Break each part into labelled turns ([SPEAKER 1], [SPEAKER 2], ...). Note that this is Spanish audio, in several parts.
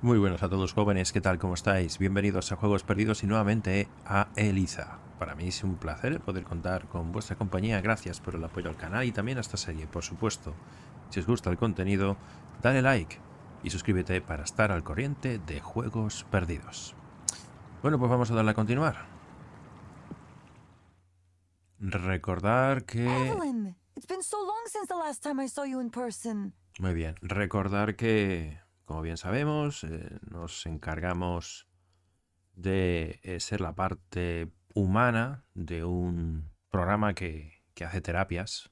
[SPEAKER 1] Muy buenas a todos jóvenes, ¿qué tal? ¿Cómo estáis? Bienvenidos a Juegos Perdidos y nuevamente a Eliza. Para mí es un placer poder contar con vuestra compañía. Gracias por el apoyo al canal y también a esta serie, por supuesto. Si os gusta el contenido, dale like y suscríbete para estar al corriente de Juegos Perdidos. Bueno, pues vamos a darle a continuar. Recordar que...
[SPEAKER 2] Evelyn, it's been so long since the last time I saw you in person.
[SPEAKER 1] Muy bien, recordar que, como bien sabemos, nos encargamos de ser la parte humana de un programa que hace terapias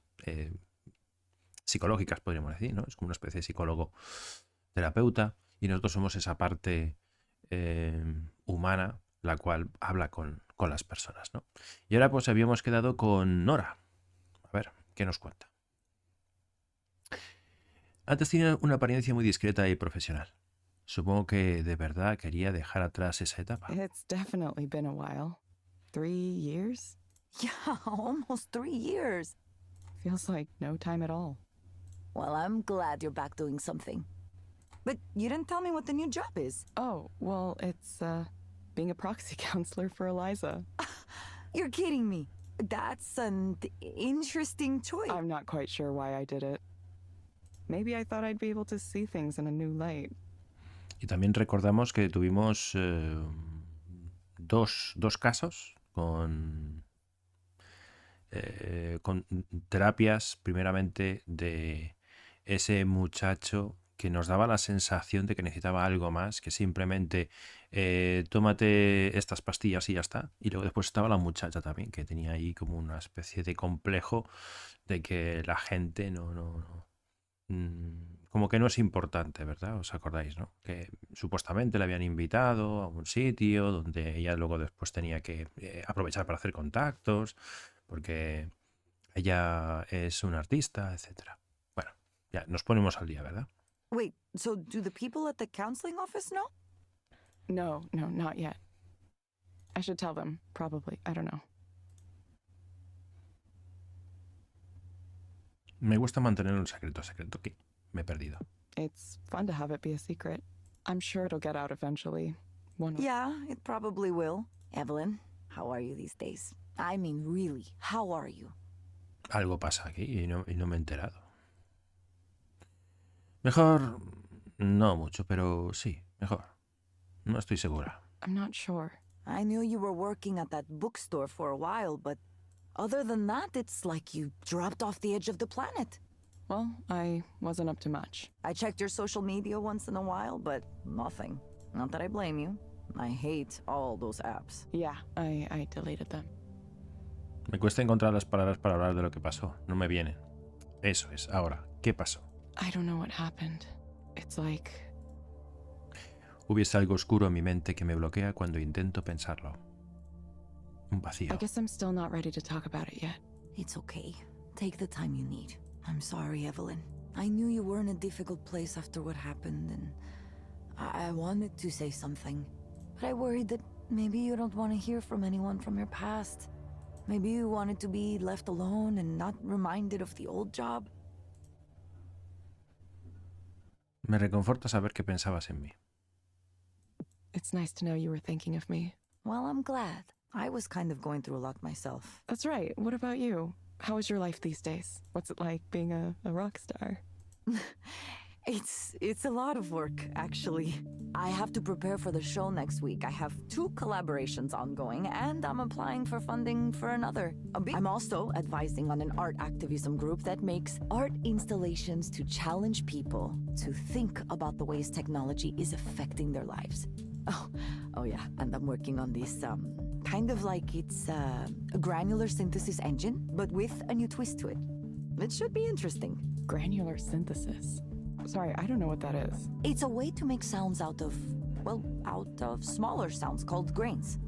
[SPEAKER 1] psicológicas, podríamos decir, ¿no? Es como una especie de psicólogo terapeuta y nosotros somos esa parte humana la cual habla con las personas, ¿no? Y ahora pues habíamos quedado con Nora. A ver, ¿qué nos cuenta? Antes tenía una apariencia muy discreta y profesional. Supongo que de verdad quería dejar atrás esa etapa.
[SPEAKER 3] It's definitely been a while. 3 years?
[SPEAKER 2] Yeah, almost 3 years.
[SPEAKER 3] Feels like no time at all.
[SPEAKER 2] Well, I'm glad you're back doing something. But you didn't tell me what the new job is.
[SPEAKER 3] Oh, well, it's, being a proxy counselor for Eliza.
[SPEAKER 2] You're kidding me. That's an interesting choice.
[SPEAKER 3] I'm not quite sure why I did it. Maybe I thought I'd be able to see things in a new light.
[SPEAKER 1] Y también recordamos que tuvimos dos casos con terapias, primeramente de ese muchacho que nos daba la sensación de que necesitaba algo más, que simplemente tómate estas pastillas y ya está. Y luego después estaba la muchacha también, que tenía ahí como una especie de complejo de que la gente como que no es importante, ¿verdad? ¿Os acordáis, no? Que supuestamente le habían invitado a un sitio donde ella luego después tenía que aprovechar para hacer contactos, porque ella es una artista, etcétera. Bueno, ya nos ponemos al día, ¿verdad?
[SPEAKER 2] Wait, so do the people at the counseling office know?
[SPEAKER 3] No, not yet. I should tell them, probably. I don't know.
[SPEAKER 1] Me gusta mantener un secreto que me he perdido.
[SPEAKER 3] It's fun to have it be a secret. I'm sure it'll get out eventually.
[SPEAKER 2] Yeah, it probably will. Evelyn, how are you these days? I mean, really, how are you?
[SPEAKER 1] Algo pasa aquí y no me he enterado. Mejor, no mucho, pero sí, mejor. No estoy segura.
[SPEAKER 3] I'm not sure.
[SPEAKER 2] I knew you were working at that bookstore for a while, but other than that, it's like you dropped off the edge of the planet.
[SPEAKER 3] Well, I wasn't up to much.
[SPEAKER 2] I checked your social media once in a while, but nothing. Not that I blame you. I hate all those apps.
[SPEAKER 3] Yeah, I deleted them.
[SPEAKER 1] Me cuesta encontrar las palabras para hablar de lo que pasó. No me vienen. Eso es. Ahora, ¿qué pasó?
[SPEAKER 3] I don't know what happened. It's like...
[SPEAKER 1] Hubiese algo oscuro en mi mente que me bloquea cuando intento pensarlo. Un vacío.
[SPEAKER 3] I guess I'm still not ready to talk about it yet.
[SPEAKER 2] It's okay. Take the time you need. I'm sorry, Evelyn. I knew you were in a difficult place after what happened, and I wanted to say something. But I worried that maybe you don't want to hear from anyone from your past. Maybe you wanted to be left alone and not reminded of the old job.
[SPEAKER 1] Me reconforta saber que pensabas en mí.
[SPEAKER 3] It's nice to know you were thinking of me.
[SPEAKER 2] Well, I'm glad. I was kind of going through a lot myself.
[SPEAKER 3] That's right. What about you? How is your life these days? What's it like being a rock star?
[SPEAKER 2] It's a lot of work, actually. I have to prepare for the show next week. I have 2 collaborations ongoing, and I'm applying for funding for another. I'm also advising on an art activism group that makes art installations to challenge people to think about the ways technology is affecting their lives. Oh yeah, and I'm working on this, kind of like it's a granular synthesis engine, but with a new twist to it. It should be interesting.
[SPEAKER 3] Granular synthesis. Sorry, I don't know what that is.
[SPEAKER 2] It's a way to make sounds out of smaller sounds called grains.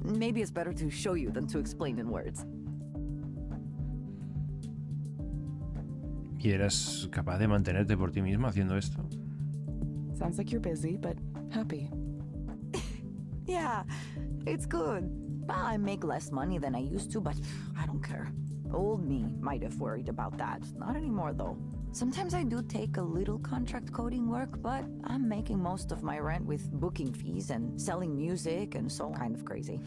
[SPEAKER 2] Maybe it's better to show you than to explain in words.
[SPEAKER 1] ¿Y eras capaz de mantenerte por ti mismo haciendo esto?
[SPEAKER 3] Sounds like you're busy, but happy.
[SPEAKER 2] Yeah, it's good. Well, I make less money than I used to, but I don't care. Old me might have worried about that. Not anymore, though. Sometimes I do take a little contract coding work, but I'm making most of my rent with booking fees and selling music and so kind of crazy.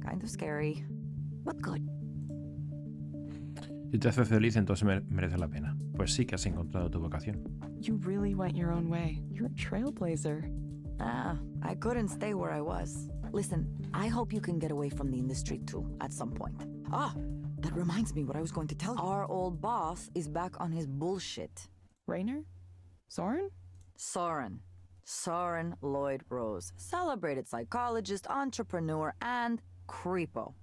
[SPEAKER 2] Kind of scary, but good.
[SPEAKER 1] Si te hace feliz, entonces merece la pena. Pues sí que has encontrado tu vocación.
[SPEAKER 3] You really went your own way. You're a trailblazer.
[SPEAKER 2] I couldn't stay where I was. Listen, I hope you can get away from the industry too, at some point. That reminds me what I was going to tell you. Our old boss is back on his bullshit.
[SPEAKER 3] Rainer? Soren?
[SPEAKER 2] Soren Lloyd Rose. Celebrated psychologist, entrepreneur, and creepo.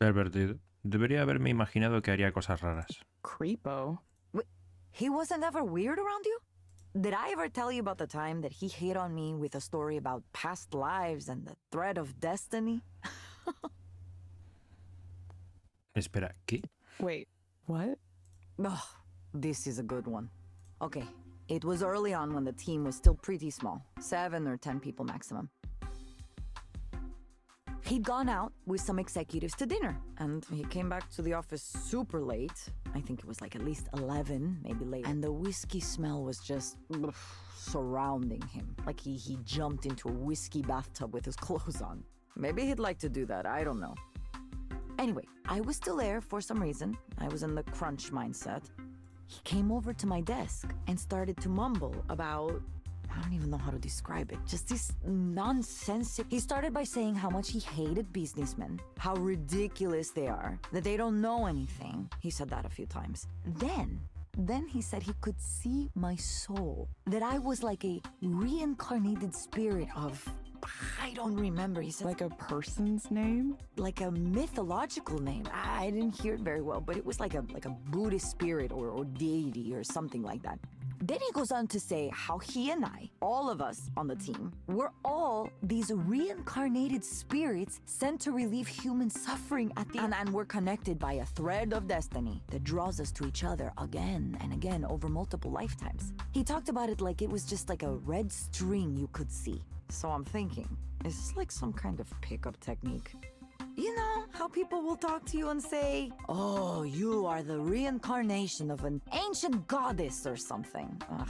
[SPEAKER 1] Pervertido. Debería haberme imaginado que haría cosas raras.
[SPEAKER 3] Creepo?
[SPEAKER 2] Wait, he wasn't ever weird around you? Did I ever tell you about the time that he hit on me with a story about past lives and the thread of destiny?
[SPEAKER 1] Espera, ¿qué?
[SPEAKER 3] Wait, what?
[SPEAKER 2] Oh, this is a good one. Okay, it was early on when the team was still pretty small, 7 or 10 people maximum. He'd gone out with some executives to dinner, and he came back to the office super late. I think it was like at least 11, maybe later. And the whiskey smell was just surrounding him. Like he jumped into a whiskey bathtub with his clothes on. Maybe he'd like to do that, I don't know. Anyway, I was still there for some reason. I was in the crunch mindset. He came over to my desk and started to mumble about... I don't even know how to describe it. Just this nonsense. He started by saying how much he hated businessmen, how ridiculous they are, that they don't know anything. He said that a few times. Then he said he could see my soul, that I was like a reincarnated spirit of... I don't remember. He said...
[SPEAKER 3] Like a person's name?
[SPEAKER 2] Like a mythological name. I didn't hear it very well, but it was like a Buddhist spirit or deity or something like that. Then he goes on to say how he and I, all of us on the team, we're all these reincarnated spirits sent to relieve human suffering at the end. And we're connected by a thread of destiny that draws us to each other again and again over multiple lifetimes. He talked about it like it was just like a red string you could see. So I'm thinking, is this like some kind of pickup technique? You know, how people will talk to you and say, oh, you are the reincarnation of an ancient goddess or something. Ugh.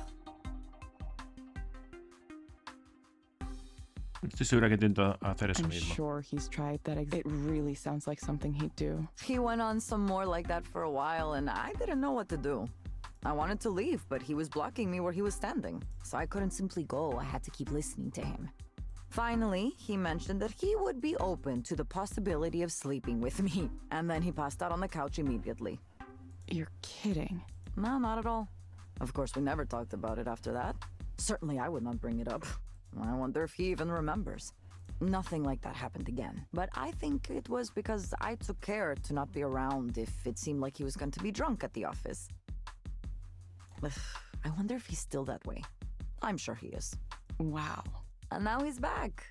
[SPEAKER 1] Estoy segura que intento hacer eso
[SPEAKER 3] I'm
[SPEAKER 1] mismo.
[SPEAKER 3] sure he's tried that. It really sounds like something he'd do.
[SPEAKER 2] He went on some more like that for a while, and I didn't know what to do. I wanted to leave, but he was blocking me where he was standing. So I couldn't simply go. I had to keep listening to him. Finally, he mentioned that he would be open to the possibility of sleeping with me. And then he passed out on the couch immediately.
[SPEAKER 3] You're kidding.
[SPEAKER 2] No, not at all. Of course, we never talked about it after that. Certainly I would not bring it up. I wonder if he even remembers. Nothing like that happened again. But I think it was because I took care to not be around if it seemed like he was going to be drunk at the office. I wonder if he's still that way. I'm sure he is.
[SPEAKER 3] Wow.
[SPEAKER 2] And now he's back.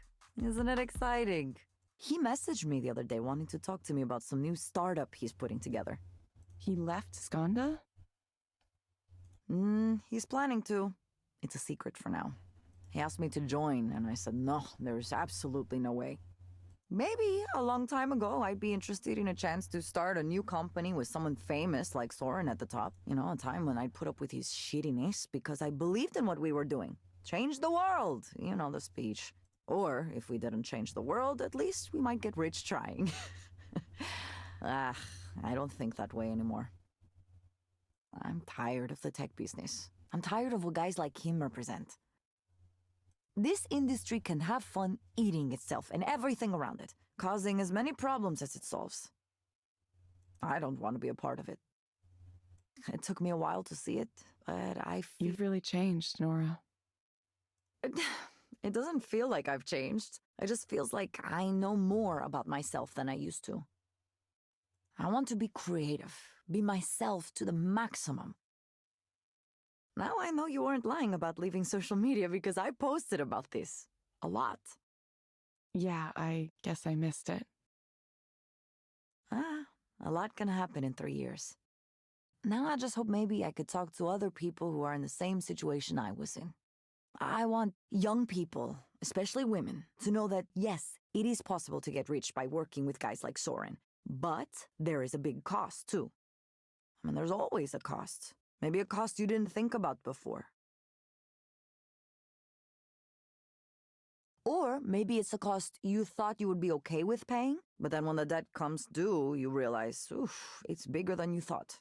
[SPEAKER 2] Isn't it exciting? He messaged me the other day wanting to talk to me about some new startup he's putting together.
[SPEAKER 3] He left Skanda?
[SPEAKER 2] He's planning to. It's a secret for now. He asked me to join, and I said, no, there's absolutely no way. Maybe a long time ago, I'd be interested in a chance to start a new company with someone famous like Soren at the top. You know, a time when I'd put up with his shittiness because I believed in what we were doing. Change the world, you know the speech. Or, if we didn't change the world, at least we might get rich trying. I don't think that way anymore. I'm tired of the tech business. I'm tired of what guys like him represent. This industry can have fun eating itself and everything around it, causing as many problems as it solves. I don't want to be a part of it. It took me a while to see it, but
[SPEAKER 3] You've really changed, Nora.
[SPEAKER 2] It doesn't feel like I've changed. It just feels like I know more about myself than I used to. I want to be creative, be myself to the maximum. Now I know you weren't lying about leaving social media because I posted about this. A lot.
[SPEAKER 3] Yeah, I guess I missed it.
[SPEAKER 2] A lot can happen in 3 years. Now I just hope maybe I could talk to other people who are in the same situation I was in. I want young people, especially women, to know that, yes, it is possible to get rich by working with guys like Soren, but there is a big cost, too. I mean, there's always a cost. Maybe a cost you didn't think about before. Or maybe it's a cost you thought you would be okay with paying, but then when the debt comes due, you realize, oof, it's bigger than you thought.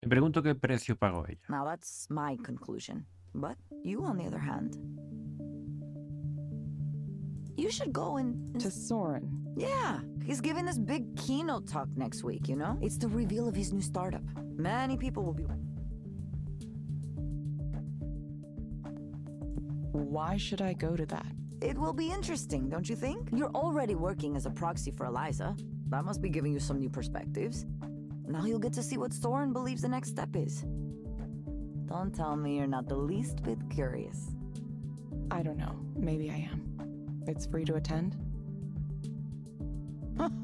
[SPEAKER 1] Me pregunto qué precio pagó ella.
[SPEAKER 2] Now that's my conclusion. But you, on the other hand, you should go and
[SPEAKER 3] To Soren.
[SPEAKER 2] yeah, he's giving this big keynote talk next week, you know? It's the reveal of his new startup. Many people will be...
[SPEAKER 3] Why should I go to that?
[SPEAKER 2] It will be interesting, don't you think? You're already working as a proxy for Eliza. That must be giving you some new perspectives. Now you'll get to see what Soren believes the next step is. Don't tell me you're not the least bit curious.
[SPEAKER 3] I don't know. Maybe I am. It's free to attend?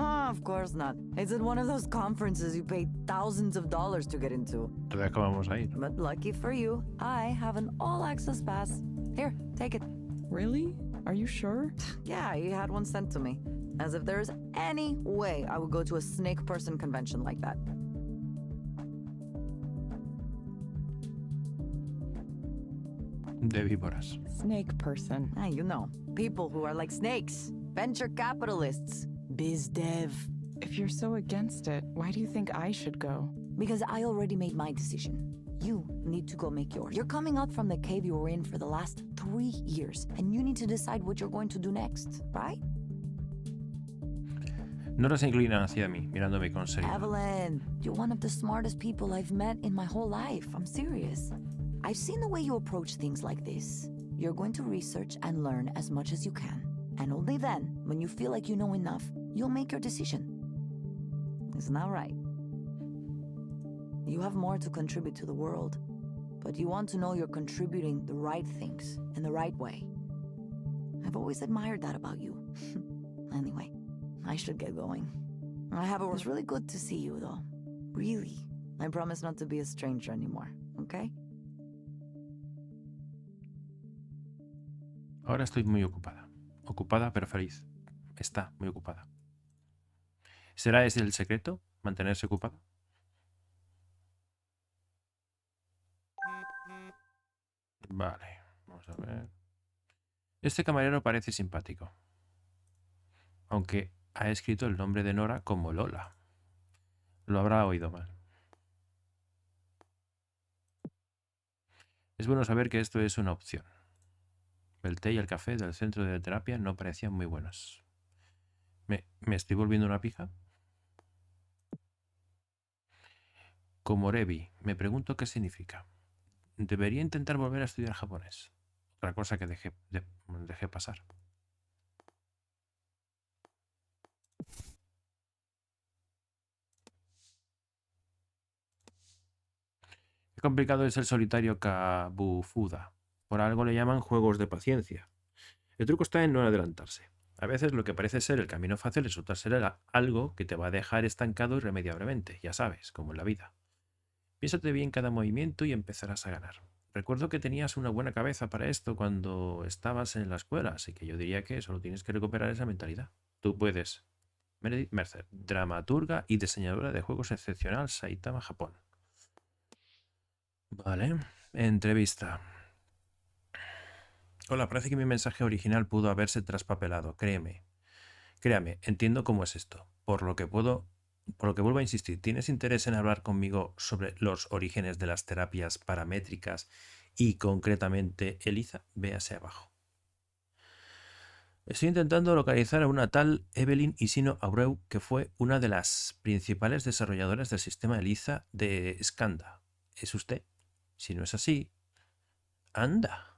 [SPEAKER 2] Of course not. It's at one of those conferences you pay thousands of dollars to get into.
[SPEAKER 1] Todavía acabamos a ir.
[SPEAKER 2] But lucky for you, I have an all-access pass. Here, take it.
[SPEAKER 3] Really? Are you sure?
[SPEAKER 2] Yeah, he had one sent to me. As if there's any way I would go to a snake person convention like that.
[SPEAKER 1] De víboras.
[SPEAKER 3] Snake person.
[SPEAKER 2] Ah, you know, people who are like snakes, venture capitalists, biz dev.
[SPEAKER 3] If you're so against it, why do you think I should go?
[SPEAKER 2] Because I already made my decision. You need to go make yours. You're coming out from the cave you were in for the last 3 years, and you need to decide what you're going to do next, right?
[SPEAKER 1] Nora se inclina hacia mí, mirándome con seriedad.
[SPEAKER 2] Evelyn, you're one of the smartest people I've met in my whole life. I'm serious. I've seen the way you approach things like this. You're going to research and learn as much as you can. And only then, when you feel like you know enough, you'll make your decision. Isn't that right? You have more to contribute to the world, but you want to know you're contributing the right things in the right way. I've always admired that about you. Anyway, I should get going. It was really good to see you, though. Really. I promise not to be a stranger anymore, okay?
[SPEAKER 1] Ahora estoy muy ocupada. Ocupada pero feliz. Está muy ocupada. ¿Será ese el secreto? ¿Mantenerse ocupada? Vale, vamos a ver. Este camarero parece simpático. Aunque ha escrito el nombre de Nora como Lola. Lo habrá oído mal. Es bueno saber que esto es una opción. El té y el café del centro de terapia no parecían muy buenos. ¿Me estoy volviendo una pija? Komorebi, me pregunto qué significa. Debería intentar volver a estudiar japonés. Otra cosa que dejé pasar. Qué complicado es el solitario Kabufuda. Por algo le llaman juegos de paciencia. El truco está en no adelantarse. A veces lo que parece ser el camino fácil resulta ser algo que te va a dejar estancado irremediablemente, ya sabes, como en la vida. Piénsate bien cada movimiento y empezarás a ganar. Recuerdo que tenías una buena cabeza para esto cuando estabas en la escuela, así que yo diría que solo tienes que recuperar esa mentalidad. Tú puedes. Meredith Mercer, dramaturga y diseñadora de juegos excepcional, Saitama, Japón. Vale, entrevista. Hola, parece que mi mensaje original pudo haberse traspapelado, créame. Créame, entiendo cómo es esto. Por lo que vuelvo a insistir, ¿tienes interés en hablar conmigo sobre los orígenes de las terapias paramétricas y concretamente Eliza? Véase abajo. Estoy intentando localizar a una tal Evelyn Isino Abreu, que fue una de las principales desarrolladoras del sistema Eliza de Skanda. ¿Es usted? Si no es así, anda.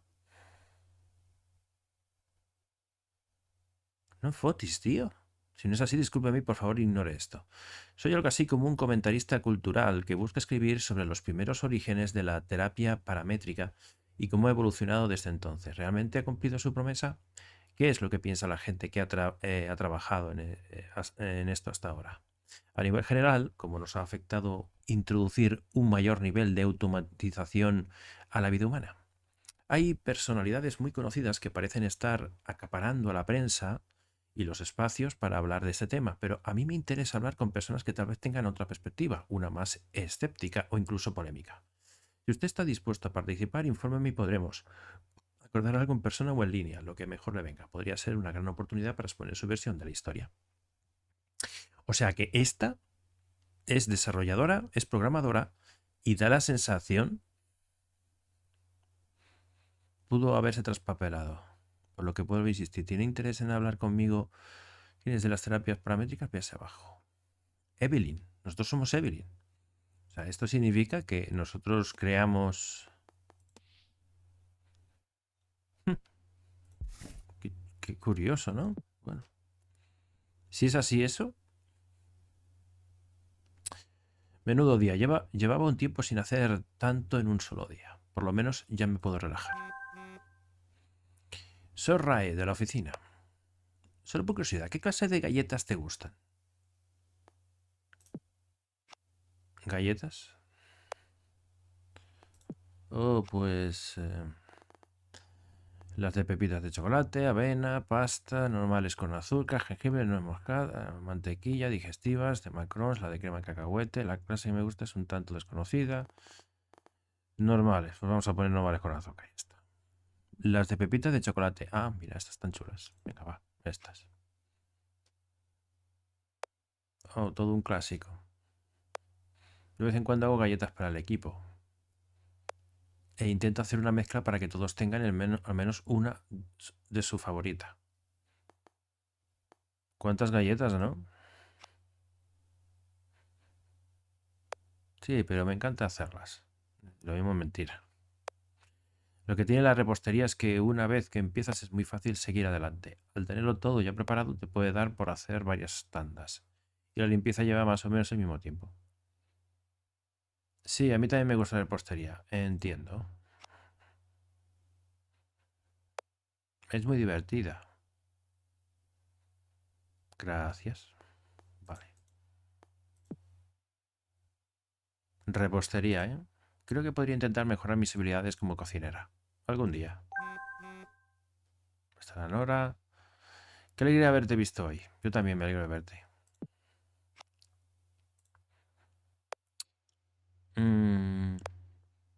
[SPEAKER 1] No fotis, tío. Si no es así, discúlpeme, por favor, ignore esto. Soy algo así como un comentarista cultural que busca escribir sobre los primeros orígenes de la terapia paramétrica y cómo ha evolucionado desde entonces. ¿Realmente ha cumplido su promesa? ¿Qué es lo que piensa la gente que ha trabajado en esto hasta ahora? A nivel general, ¿cómo nos ha afectado introducir un mayor nivel de automatización a la vida humana? Hay personalidades muy conocidas que parecen estar acaparando a la prensa y los espacios para hablar de este tema, pero a mí me interesa hablar con personas que tal vez tengan otra perspectiva, una más escéptica o incluso polémica. Si usted está dispuesto a participar, infórmeme y podremos acordar algo en persona o en línea, lo que mejor le venga. Podría ser una gran oportunidad para exponer su versión de la historia. O sea que esta es desarrolladora, es programadora y da la sensación pudo haberse traspapelado. Por lo que puedo insistir, ¿tiene interés en hablar conmigo? ¿Tienes de las terapias paramétricas? Ve hacia abajo. Evelyn, nosotros somos Evelyn. O sea, esto significa que nosotros creamos... Qué curioso, ¿no? Bueno, si es así eso... Menudo día. Llevaba un tiempo sin hacer tanto en un solo día. Por lo menos ya me puedo relajar. Soy Rae, de la oficina. Solo por curiosidad, ¿qué clase de galletas te gustan? ¿Galletas? Oh, pues... las de pepitas de chocolate, avena, pasta, normales con azúcar, jengibre, nuez moscada, mantequilla, digestivas, de macrons, la de crema de cacahuete. La clase que me gusta es un tanto desconocida. Normales, pues vamos a poner normales con azúcar. Ya está. Las de pepitas de chocolate. Ah, mira, estas están chulas. Venga, va, estas. Oh, todo un clásico. De vez en cuando hago galletas para el equipo. E intento hacer una mezcla para que todos tengan al menos una de su favorita. ¿Cuántas galletas, no? Sí, pero me encanta hacerlas. Lo mismo es mentira. Lo que tiene la repostería es que una vez que empiezas es muy fácil seguir adelante. Al tenerlo todo ya preparado te puede dar por hacer varias tandas. Y la limpieza lleva más o menos el mismo tiempo. Sí, a mí también me gusta la repostería. Entiendo. Es muy divertida. Gracias. Vale. Repostería, ¿eh? Creo que podría intentar mejorar mis habilidades como cocinera. Algún día. Está la Nora. Qué alegría haberte visto hoy. Yo también me alegro de verte.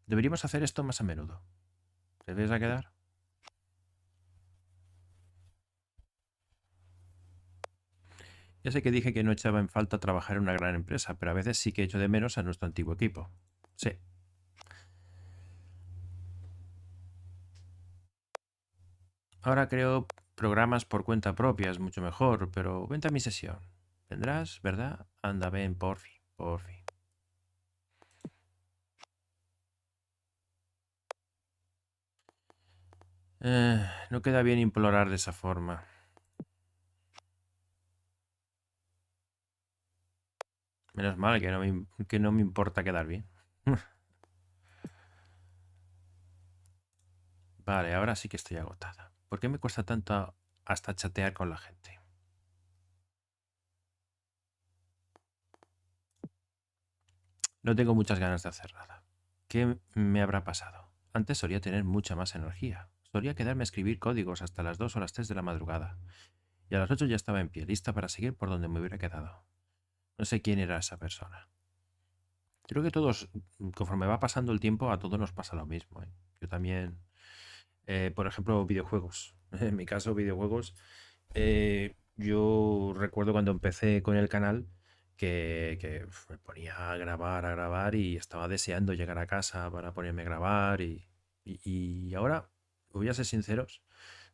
[SPEAKER 1] Deberíamos hacer esto más a menudo. ¿Te ves a quedar? Ya sé que dije que no echaba en falta trabajar en una gran empresa, pero a veces sí que echo de menos a nuestro antiguo equipo. Sí. Ahora creo programas por cuenta propia, es mucho mejor, pero vente a mi sesión. ¿Vendrás, verdad? Anda, ven, porfi, porfi. No queda bien implorar de esa forma. Menos mal que no me importa quedar bien. Vale, ahora sí que estoy agotada. ¿Por qué me cuesta tanto hasta chatear con la gente? No tengo muchas ganas de hacer nada. ¿Qué me habrá pasado? Antes solía tener mucha más energía. Solía quedarme a escribir códigos hasta las 2 o las 3 de la madrugada. Y a las 8 ya estaba en pie, lista para seguir por donde me hubiera quedado. No sé quién era esa persona. Creo que todos, conforme va pasando el tiempo, a todos nos pasa lo mismo, ¿eh? Yo también, por ejemplo, videojuegos. En mi caso, videojuegos. Yo recuerdo cuando empecé con el canal que me ponía a grabar y estaba deseando llegar a casa para ponerme a grabar y ahora, voy a ser sinceros,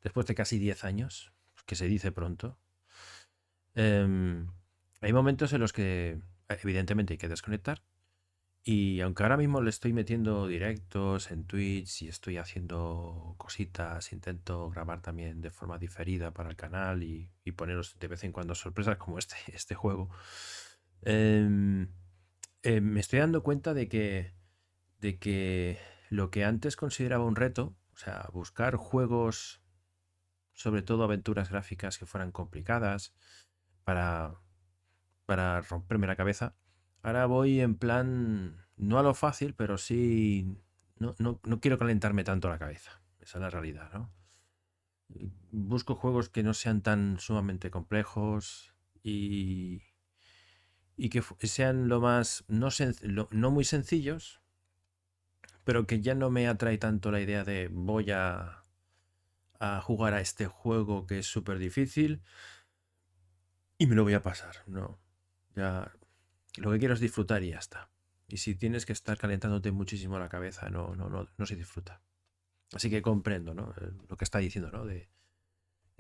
[SPEAKER 1] después de casi 10 años, que se dice pronto, em, hay momentos en los que evidentemente hay que desconectar y aunque ahora mismo le estoy metiendo directos en Twitch y estoy haciendo cositas, intento grabar también de forma diferida para el canal y poneros de vez en cuando sorpresas como este juego. em, Me estoy dando cuenta de que lo que antes consideraba un reto, o sea, buscar juegos, sobre todo aventuras gráficas que fueran complicadas para, para romperme la cabeza. Ahora voy en plan, no a lo fácil, pero sí, no quiero calentarme tanto la cabeza. Esa es la realidad, ¿no? Busco juegos que no sean tan sumamente complejos y que sean lo más, no muy sencillos, pero que ya no me atrae tanto la idea de voy a jugar a este juego que es súper difícil y me lo voy a pasar. No, ya lo que quiero es disfrutar y ya está. Y si tienes que estar calentándote muchísimo la cabeza, no se disfruta. Así que comprendo, ¿no? Lo que está diciendo, ¿no? De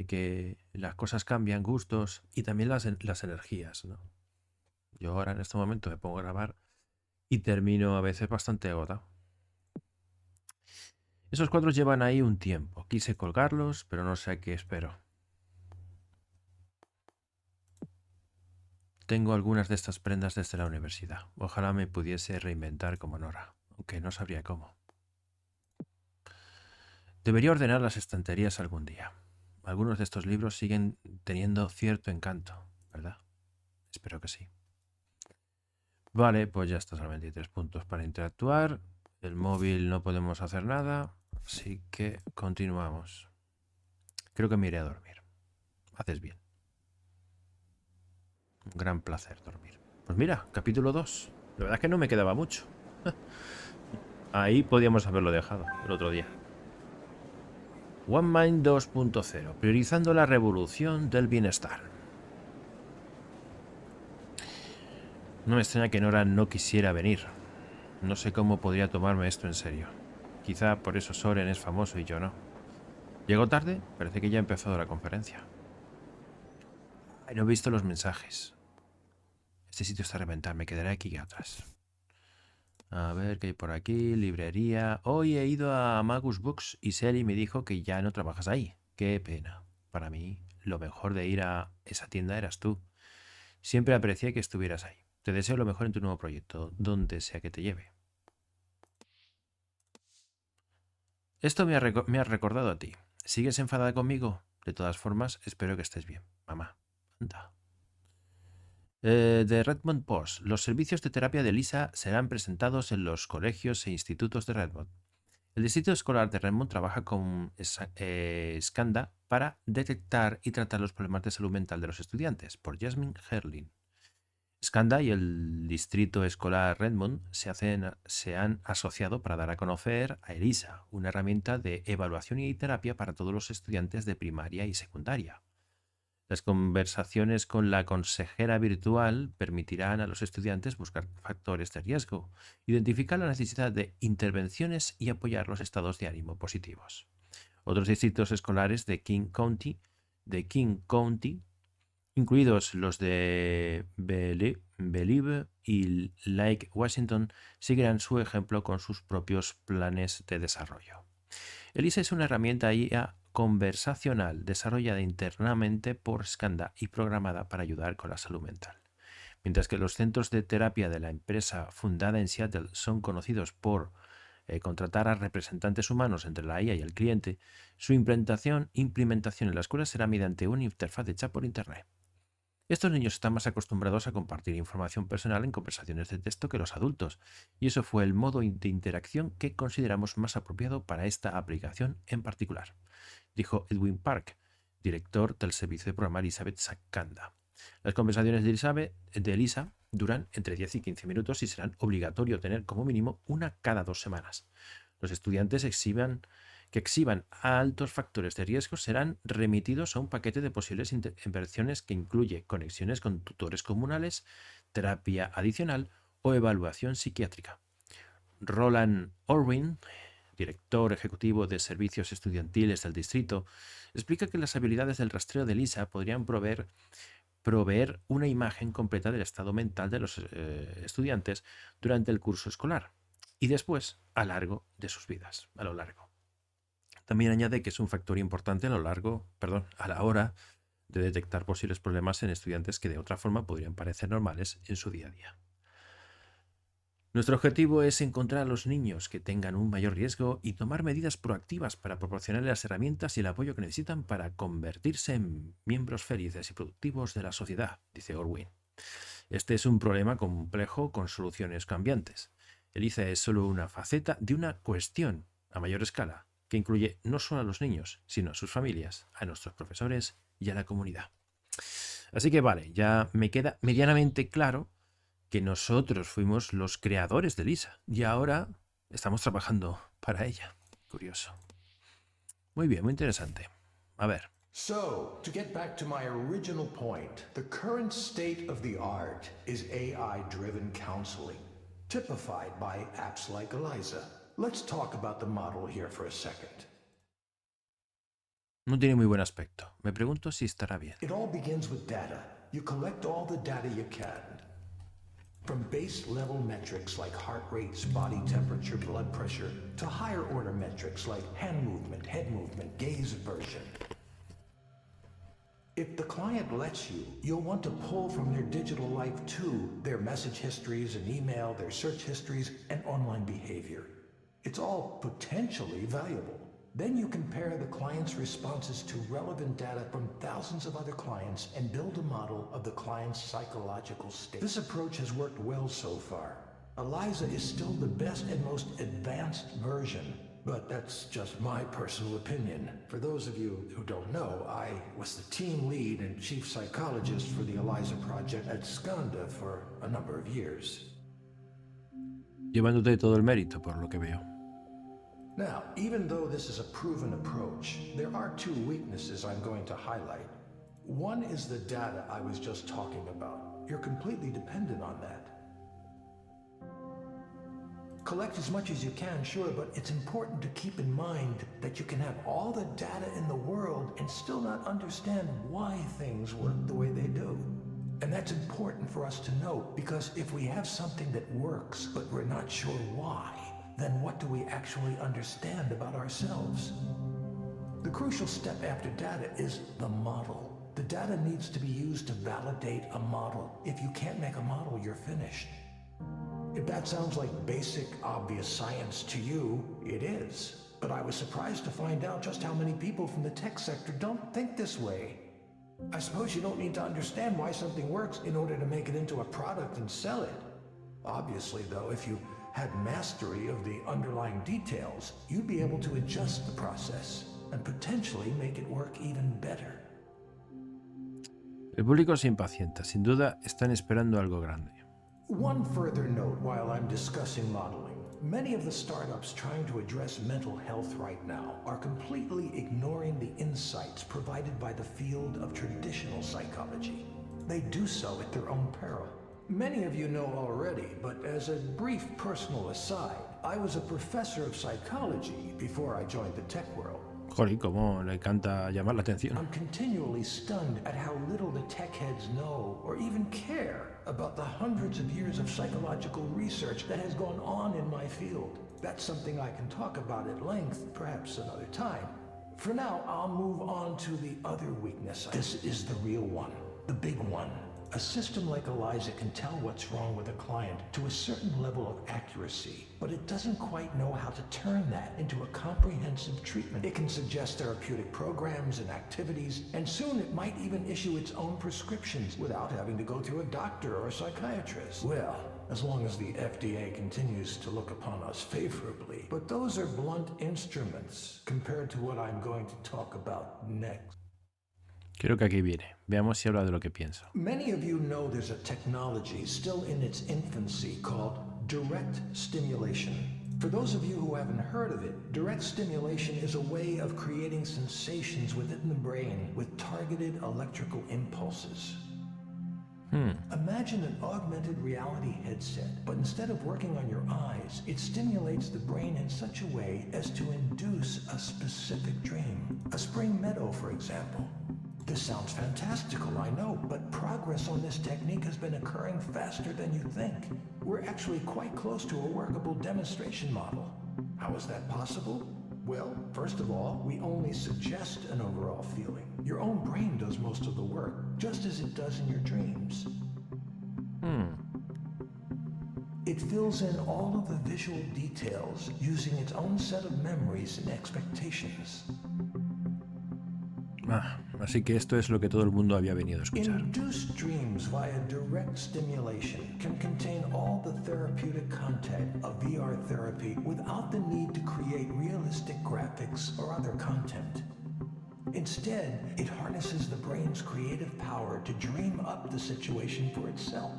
[SPEAKER 1] que las cosas cambian, gustos y también las energías, ¿no? Yo ahora en este momento me pongo a grabar y termino a veces bastante agotado. Esos cuadros llevan ahí un tiempo. Quise colgarlos, pero no sé a qué espero. Tengo algunas de estas prendas desde la universidad. Ojalá me pudiese reinventar como Nora, aunque no sabría cómo. Debería ordenar las estanterías algún día. Algunos de estos libros siguen teniendo cierto encanto, ¿verdad? Espero que sí. Vale, pues ya está, solamente 23 puntos para interactuar. El móvil no podemos hacer nada, así que continuamos. Creo que me iré a dormir. Haces bien. Un gran placer dormir. Pues mira, capítulo 2. La verdad es que no me quedaba mucho. Ahí podíamos haberlo dejado el otro día. One Mind 2.0. Priorizando la revolución del bienestar. No me extraña que Nora no quisiera venir. No sé cómo podría tomarme esto en serio. Quizá por eso Soren es famoso y yo no. ¿Llegó tarde? Parece que ya ha empezado la conferencia. Ay, no he visto los mensajes. Este sitio está a reventar, me quedaré aquí atrás. A ver qué hay por aquí. Librería. Hoy he ido a Magus Books y Sally me dijo que ya no trabajas ahí. Qué pena. Para mí, lo mejor de ir a esa tienda eras tú. Siempre aprecié que estuvieras ahí. Te deseo lo mejor en tu nuevo proyecto, donde sea que te lleve. Esto me ha recordado a ti. ¿Sigues enfadada conmigo? De todas formas, espero que estés bien. Mamá, anda. De Redmond Post. Los servicios de terapia de Eliza serán presentados en los colegios e institutos de Redmond. El distrito escolar de Redmond trabaja con Skanda para detectar y tratar los problemas de salud mental de los estudiantes, por Jasmine Herlin. Skanda y el distrito escolar Redmond se han asociado para dar a conocer a Eliza, una herramienta de evaluación y terapia para todos los estudiantes de primaria y secundaria. Las conversaciones con la consejera virtual permitirán a los estudiantes buscar factores de riesgo, identificar la necesidad de intervenciones y apoyar los estados de ánimo positivos. Otros distritos escolares de King County, incluidos los de Believe y Lake Washington, seguirán su ejemplo con sus propios planes de desarrollo. Eliza es una herramienta IA conversacional desarrollada internamente por Skanda y programada para ayudar con la salud mental. Mientras que los centros de terapia de la empresa fundada en Seattle son conocidos por contratar a representantes humanos entre la IA y el cliente, su implementación en la escuela será mediante una interfaz de chat por Internet. Estos niños están más acostumbrados a compartir información personal en conversaciones de texto que los adultos, y eso fue el modo de interacción que consideramos más apropiado para esta aplicación en particular, dijo Edwin Park, director del servicio de programa Elizabeth Sakanda. Las conversaciones de Eliza duran entre 10 y 15 minutos y serán obligatorio tener como mínimo una cada 2 semanas. Los estudiantes que exhiban altos factores de riesgo serán remitidos a un paquete de posibles intervenciones que incluye conexiones con tutores comunales, terapia adicional o evaluación psiquiátrica. Roland Orwin, director ejecutivo de servicios estudiantiles del distrito, explica que las habilidades del rastreo de Eliza podrían proveer una imagen completa del estado mental de los estudiantes durante el curso escolar y después a lo largo de sus vidas. También añade que es un factor importante a la hora de detectar posibles problemas en estudiantes que de otra forma podrían parecer normales en su día a día. Nuestro objetivo es encontrar a los niños que tengan un mayor riesgo y tomar medidas proactivas para proporcionarles las herramientas y el apoyo que necesitan para convertirse en miembros felices y productivos de la sociedad, dice Orwin. Este es un problema complejo con soluciones cambiantes. Eliza es solo una faceta de una cuestión a mayor escala, que incluye no solo a los niños, sino a sus familias, a nuestros profesores y a la comunidad. Así que vale, ya me queda medianamente claro que nosotros fuimos los creadores de Eliza y ahora estamos trabajando para ella. Curioso. Muy bien, muy interesante. A ver.
[SPEAKER 4] So, to get back to my original point, the current state of the art is AI-driven counseling, typified by apps like Eliza. Let's talk about the model here for a second.
[SPEAKER 1] No tiene muy buen aspecto. Me pregunto si estará bien.
[SPEAKER 4] It all begins with data. You collect all the data you can. From base level metrics like heart rates, body temperature, blood pressure, to higher order metrics like hand movement, head movement, gaze aversion. If the client lets you, you'll want to pull from their digital life too, their message histories and email, their search histories, and online behavior. It's all potentially valuable. Then you compare the client's responses to relevant data from thousands of other clients and build a model of the client's psychological state. This approach has worked well so far. Eliza is still the best and most advanced version, but that's just my personal opinion. For those of you who don't know, I was the team lead and chief psychologist for the Eliza project at Skanda for a number of years.
[SPEAKER 1] Llevándote todo el mérito, por lo que veo.
[SPEAKER 4] Now, even though this is a proven approach, there are two weaknesses I'm going to highlight. One is the data I was just talking about. You're completely dependent on that. Collect as much as you can, sure, but it's important to keep in mind that you can have all the data in the world and still not understand why things work the way they do. And that's important for us to know, because if we have something that works, but we're not sure why, then what do we actually understand about ourselves? The crucial step after data is the model. The data needs to be used to validate a model. If you can't make a model, you're finished. If that sounds like basic, obvious science to you, it is. But I was surprised to find out just how many people from the tech sector don't think this way. I suppose you don't need to understand why something works in order to make it into a product and sell it. Obviously, though, if you had mastery of the underlying details, you'd be able to adjust the process and potentially make it work even better.
[SPEAKER 1] El público se impacienta. Sin duda, están esperando algo grande.
[SPEAKER 4] One further note while I'm discussing modeling. Many of the startups trying to address mental health right now are completely ignoring the insights provided by the field of traditional psychology. They do so at their own peril. Many of you know already, but as a brief personal aside, I was a professor of psychology before I joined the tech world.
[SPEAKER 1] Joder, cómo le encanta llamar la atención.
[SPEAKER 4] I'm continually stunned at how little the tech heads know or even care about the hundreds of years of psychological research that has gone on in my field. That's something I can talk about at length, perhaps another time. For now, I'll move on to the other weakness. This is the real one, the big one. A system like Eliza can tell what's wrong with a client to a certain level of accuracy, but it doesn't quite know how to turn that into a comprehensive treatment. It can suggest therapeutic programs and activities, and soon it might even issue its own prescriptions without having to go through a doctor or a psychiatrist. Well, as long as the FDA continues to look upon us favorably. But those are blunt instruments compared to what I'm going to talk about next.
[SPEAKER 1] Creo que aquí viene. Veamos si habla de lo que pienso.
[SPEAKER 4] Many of you know there's a technology still in its infancy called direct stimulation. For those of you who haven't heard of it, direct stimulation is a way of creating sensations within the brain with targeted electrical impulses. Imagine an augmented reality headset, but instead of working on your eyes, it stimulates the brain in such a way as to induce a specific dream. A spring meadow, for example. This sounds fantastical, I know, but progress on this technique has been occurring faster than you think. We're actually quite close to a workable demonstration model. How is that possible? Well, first of all, we only suggest an overall feeling. Your own brain does most of the work, just as it does in your dreams. It fills in all of the visual details using its own set of memories and expectations.
[SPEAKER 1] Así que esto es lo que todo el mundo había venido a escuchar.
[SPEAKER 4] Induced dreams via direct stimulation can contain all the therapeutic content of VR therapy without the need to create realistic graphics, or other content. Instead, it harnesses the brain's creative power to dream up the situation for itself.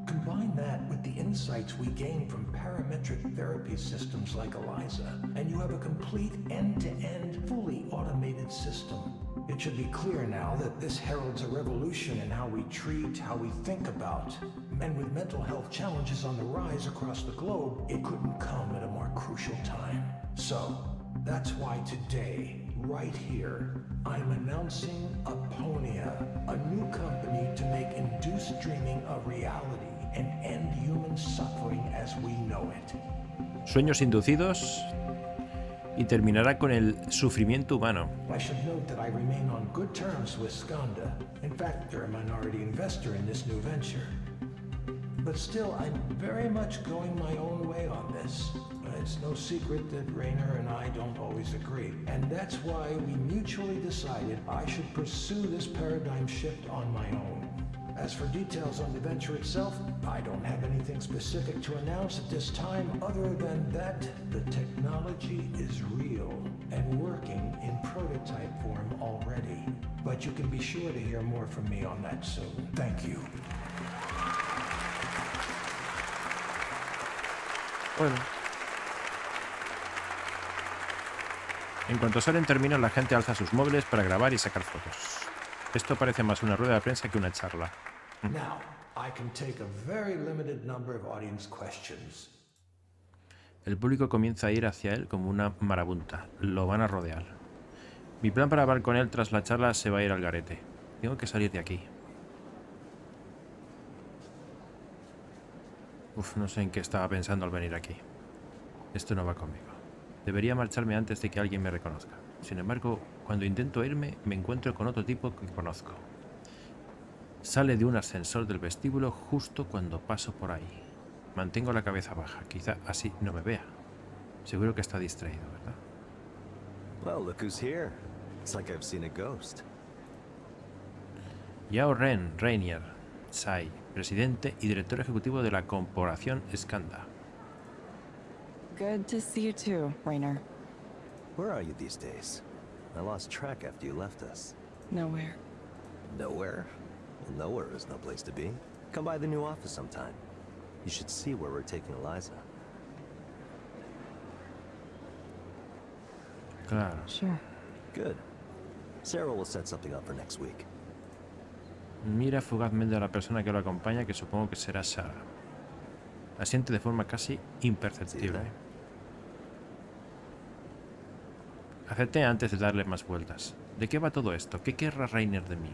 [SPEAKER 4] Combine that with the insights we gain from parametric therapy systems like Eliza, and you have a complete end-to-end, fully automated system. It should be clear now that this heralds a revolution in how we treat, how we think about. And with mental health challenges on the rise across the globe, it couldn't come at a more crucial time. So, that's why today, right here, I'm announcing Aponia, a new company to make induced dreaming a reality and end human suffering as we know it.
[SPEAKER 1] Sueños inducidos y terminará con el sufrimiento humano.
[SPEAKER 4] I should note that I remain on good terms with Skanda. In fact, they're a minority investor in this new venture. But still, I'm very much going my own way on this. It's no secret that Rainer and I don't always agree. And that's why we mutually decided I should pursue this paradigm shift on my own. As for details on the venture itself, I don't have anything specific to announce at this time other than that the technology is real and working in prototype form already. But you can be sure to hear more from me on that soon. Thank you.
[SPEAKER 1] Bueno. En cuanto Soren termina, la gente alza sus móviles para grabar y sacar fotos. Esto parece más una rueda de prensa que una charla.
[SPEAKER 4] Now, I can take a very limited number of audience questions.
[SPEAKER 1] El público comienza a ir hacia él como una marabunta. Lo van a rodear. Mi plan para hablar con él tras la charla se va a ir al garete. Tengo que salir de aquí. No sé en qué estaba pensando al venir aquí. Esto no va conmigo. Debería marcharme antes de que alguien me reconozca. Sin embargo, cuando intento irme, me encuentro con otro tipo que conozco. Sale de un ascensor del vestíbulo justo cuando paso por ahí. Mantengo la cabeza baja, quizá así no me vea. Seguro que está distraído, ¿verdad?
[SPEAKER 5] Well, look who's here. It's like I've seen a ghost.
[SPEAKER 1] Yao Rainier, Sai, presidente y director ejecutivo de la corporación Skanda.
[SPEAKER 3] Good to see you too, Rainer.
[SPEAKER 5] Where are you these days? I lost track after you left us.
[SPEAKER 3] Nowhere.
[SPEAKER 5] Nowhere? Well, nowhere is no place to be. Come by the new office sometime. You should see where we're taking Eliza.
[SPEAKER 1] Claro.
[SPEAKER 3] Sure.
[SPEAKER 5] Good. Sarah will set something up for next week.
[SPEAKER 1] Mira fugazmente a la persona que lo acompaña, que supongo que será Sarah. Asiente de forma casi imperceptible. Acepté antes de darle más vueltas. ¿De qué va todo esto? ¿Qué querrá Rainer de mí?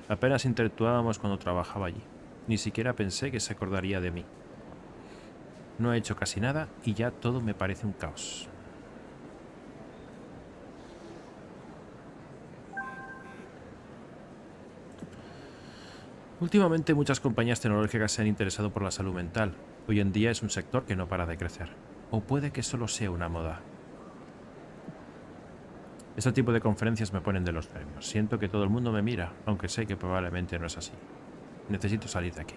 [SPEAKER 1] Apenas interactuábamos cuando trabajaba allí. Ni siquiera pensé que se acordaría de mí. No he hecho casi nada y ya todo me parece un caos. Últimamente muchas compañías tecnológicas se han interesado por la salud mental. Hoy en día es un sector que no para de crecer. O puede que solo sea una moda. Este tipo de conferencias me ponen de los nervios. Siento que todo el mundo me mira, aunque sé que probablemente no es así. Necesito salir de aquí.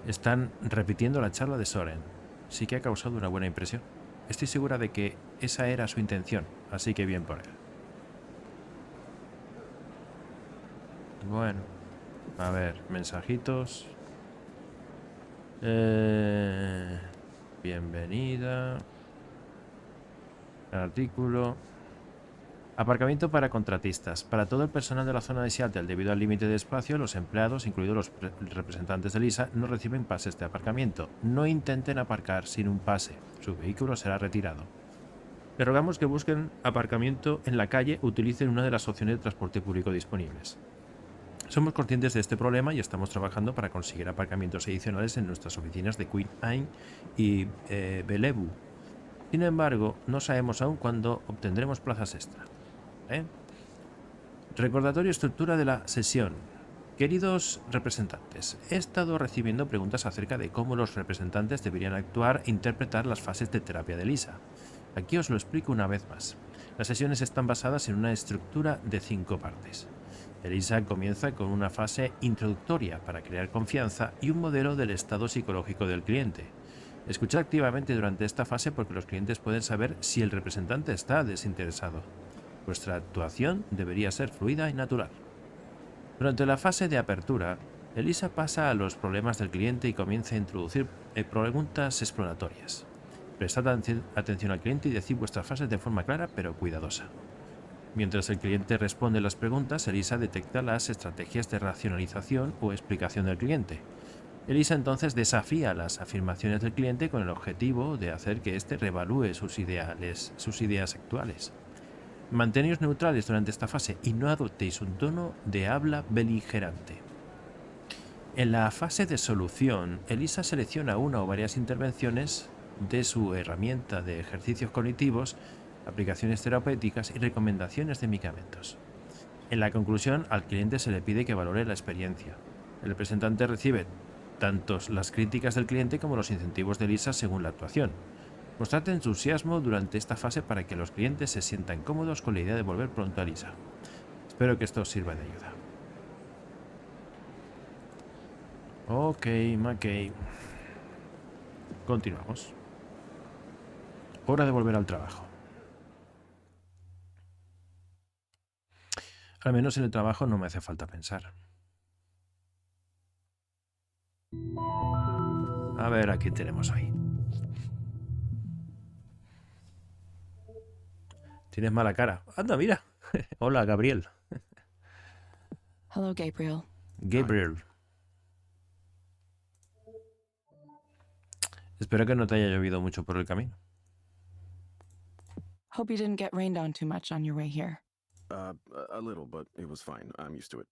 [SPEAKER 1] Están repitiendo la charla de Soren. Sí que ha causado una buena impresión. Estoy segura de que esa era su intención, así que bien por él. Bueno, a ver, mensajitos. Bienvenida. Artículo. Aparcamiento para contratistas. Para todo el personal de la zona de Seattle, debido al límite de espacio, los empleados, incluidos los representantes de Eliza, no reciben pases de aparcamiento. No intenten aparcar sin un pase. Su vehículo será retirado. Le rogamos que busquen aparcamiento en la calle o utilicen una de las opciones de transporte público disponibles. Somos conscientes de este problema y estamos trabajando para conseguir aparcamientos adicionales en nuestras oficinas de Queen Anne y Bellevue. Sin embargo, no sabemos aún cuándo obtendremos plazas extra. Recordatorio: estructura de la sesión. Queridos representantes, he estado recibiendo preguntas acerca de cómo los representantes deberían actuar e interpretar las fases de terapia de Eliza. Aquí os lo explico una vez más. Las sesiones están basadas en una estructura de 5 partes. Eliza comienza con una fase introductoria para crear confianza y un modelo del estado psicológico del cliente. Escuchad activamente durante esta fase porque los clientes pueden saber si el representante está desinteresado. Vuestra actuación debería ser fluida y natural. Durante la fase de apertura, Eliza pasa a los problemas del cliente y comienza a introducir preguntas exploratorias. Prestad atención al cliente y decid vuestras frases de forma clara pero cuidadosa. Mientras el cliente responde las preguntas, Eliza detecta las estrategias de racionalización o explicación del cliente. Eliza entonces desafía las afirmaciones del cliente con el objetivo de hacer que éste reevalúe sus ideas actuales. Manteneos neutrales durante esta fase y no adoptéis un tono de habla beligerante. En la fase de solución, Eliza selecciona una o varias intervenciones de su herramienta de ejercicios cognitivos, aplicaciones terapéuticas y recomendaciones de medicamentos. En la conclusión, al cliente se le pide que valore la experiencia. El representante recibe tanto las críticas del cliente como los incentivos de Eliza según la actuación. Mostrad entusiasmo durante esta fase para que los clientes se sientan cómodos con la idea de volver pronto a Eliza. Espero que esto os sirva de ayuda. Ok, McKay. Continuamos. Hora de volver al trabajo. Al menos en el trabajo no me hace falta pensar. A ver, ¿a quién tenemos hoy? Tienes mala cara. Anda, mira. Hola, Gabriel.
[SPEAKER 3] Hello, Gabriel.
[SPEAKER 1] Gabriel. Espero que no te haya llovido mucho por el camino.
[SPEAKER 3] Hope you didn't get rained on too much on your way here.
[SPEAKER 6] A little, but it was fine. I'm used to it.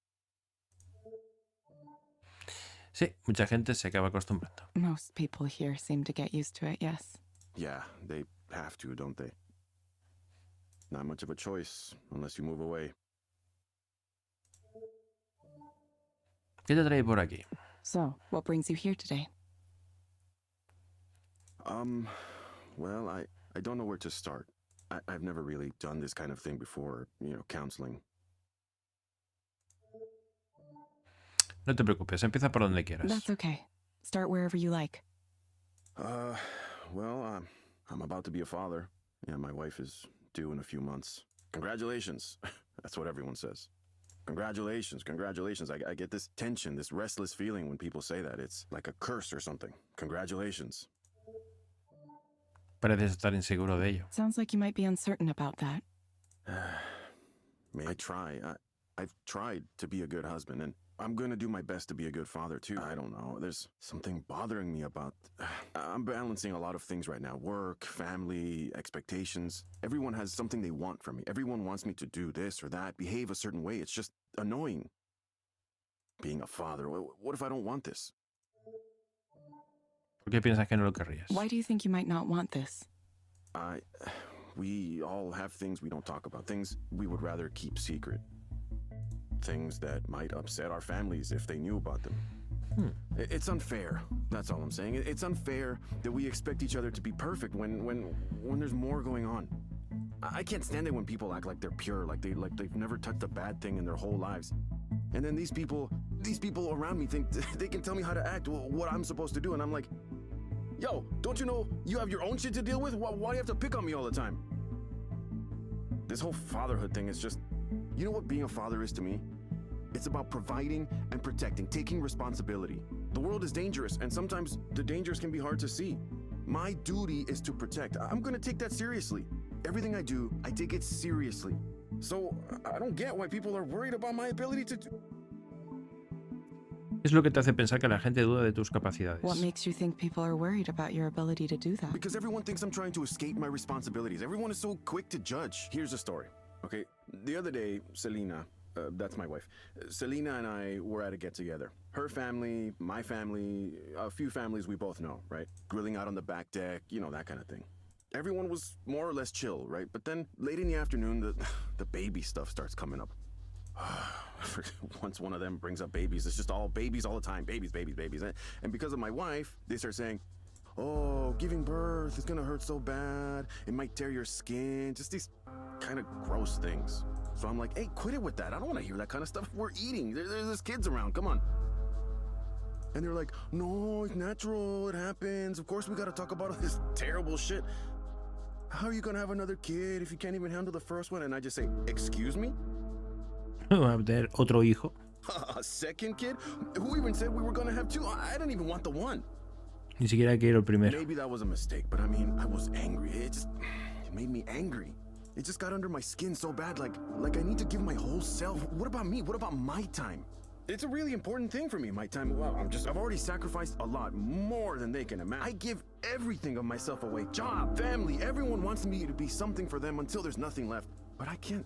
[SPEAKER 1] Sí, mucha gente se acaba acostumbrando.
[SPEAKER 3] Most people here seem to get used to it, yes.
[SPEAKER 6] Yeah, they have to, don't they? Not much of a choice, unless you move away.
[SPEAKER 1] ¿Qué te trae por aquí?
[SPEAKER 3] So, what brings you here today?
[SPEAKER 6] Well, I don't know where to start. I've never really done this kind of thing before, counseling.
[SPEAKER 1] No te preocupes, empieza por donde quieras.
[SPEAKER 3] That's okay. Start wherever you like.
[SPEAKER 6] Well, I'm about to be a father, and my wife is due in a few months. Congratulations. That's what everyone says. Congratulations, congratulations. I get this tension, this restless feeling when people say that. It's like a curse or something. Congratulations.
[SPEAKER 1] Pareces estar inseguro de ello.
[SPEAKER 3] Sounds like you might be uncertain about that.
[SPEAKER 6] May I try? I've tried to be a good husband, and I'm gonna do my best to be a good father, too. I don't know. There's something bothering me about... I'm balancing a lot of things right now. Work, family, expectations. Everyone has something they want from me. Everyone wants me to do this or that, behave a certain way. It's just annoying. Being a father, what if I don't want this?
[SPEAKER 1] ¿Por qué piensas que no lo querrías?
[SPEAKER 3] Why do you think you might not want this?
[SPEAKER 6] We all have things we don't talk about. Things we would rather keep secret. Things that might upset our families if they knew about them. It's unfair. That's all I'm saying. It's unfair that we expect each other to be perfect when there's more going on. I can't stand it when people act like they're pure, like they've never touched a bad thing in their whole lives. And then these people around me think they can tell me how to act, what I'm supposed to do, and I'm like, yo, don't you know you have your own shit to deal with? Why do you have to pick on me all the time? This whole fatherhood thing is just... You know what being a father is to me? It's about providing and protecting, taking responsibility. The world is dangerous, and sometimes the dangers can be hard to see. My duty is to protect. I'm gonna take that seriously. Everything I do, I take it seriously. So, I don't get why people are worried about my ability to...
[SPEAKER 1] Es lo que te hace pensar que la gente duda de tus capacidades.
[SPEAKER 3] What makes you think people are worried about your ability to do that?
[SPEAKER 6] Because everyone thinks I'm trying to escape my responsibilities. Everyone is so quick to judge. Here's a story, okay? The other day, Selena, that's my wife, Selena and I were at a get-together. Her family, my family, a few families we both know, right? Grilling out on the back deck, that kind of thing. Everyone was more or less chill, right? But then, late in the afternoon, the baby stuff starts coming up. Once one of them brings up babies, it's just all babies all the time. Babies, babies, babies. And because of my wife, they start saying, oh, giving birth is gonna hurt so bad. It might tear your skin. Just these kind of gross things. So I'm like, hey, quit it with that. I don't want to hear that kind of stuff. We're eating. There's kids around. Come on. And they're like, no, it's natural, it happens. Of course we gotta talk about all this terrible shit. How are you gonna have another kid if you can't even handle the first one? And I just say, excuse me?
[SPEAKER 1] Va a tener otro hijo.
[SPEAKER 6] A second kid? Who even said we were gonna have two? I didn't even want the one.
[SPEAKER 1] Ni siquiera quiero el primero.
[SPEAKER 6] Maybe that was a mistake, but I mean, I was angry. It made me angry. It just got under my skin so bad, like I need to give my whole self. What about me? What about my time? It's a really important thing for me, my time. Well, I've already sacrificed a lot, more than they can imagine. I give everything of myself away. Job, family, everyone wants me to be something for them until there's nothing left. But I can't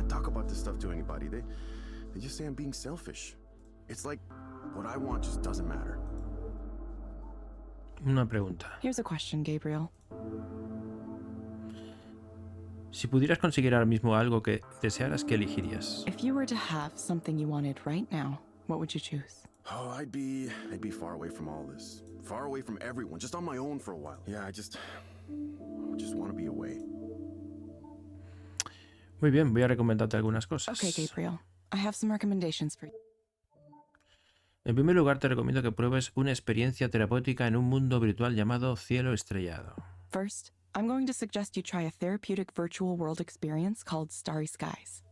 [SPEAKER 6] talk about this stuff to anybody. They just say I'm being selfish. It's like what I want just doesn't matter.
[SPEAKER 1] Una pregunta.
[SPEAKER 3] Here's a question, Gabriel.
[SPEAKER 1] Si pudieras conseguir ahora mismo algo que desearas, ¿qué elegirías?
[SPEAKER 3] If you were to have something you wanted right now, what would you choose?
[SPEAKER 6] Oh, I'd be far away from all this. Far away from everyone, just on my own for a while. Yeah, I just want to be away.
[SPEAKER 1] Muy bien, voy a recomendarte algunas cosas.
[SPEAKER 3] Okay, Gabriel. I have some recommendations for you.
[SPEAKER 1] En primer lugar, te recomiendo que pruebes una experiencia terapéutica en un mundo virtual llamado Cielo Estrellado.
[SPEAKER 3] First, I'm going to suggest you try a therapeutic virtual world experience called Starry Skies.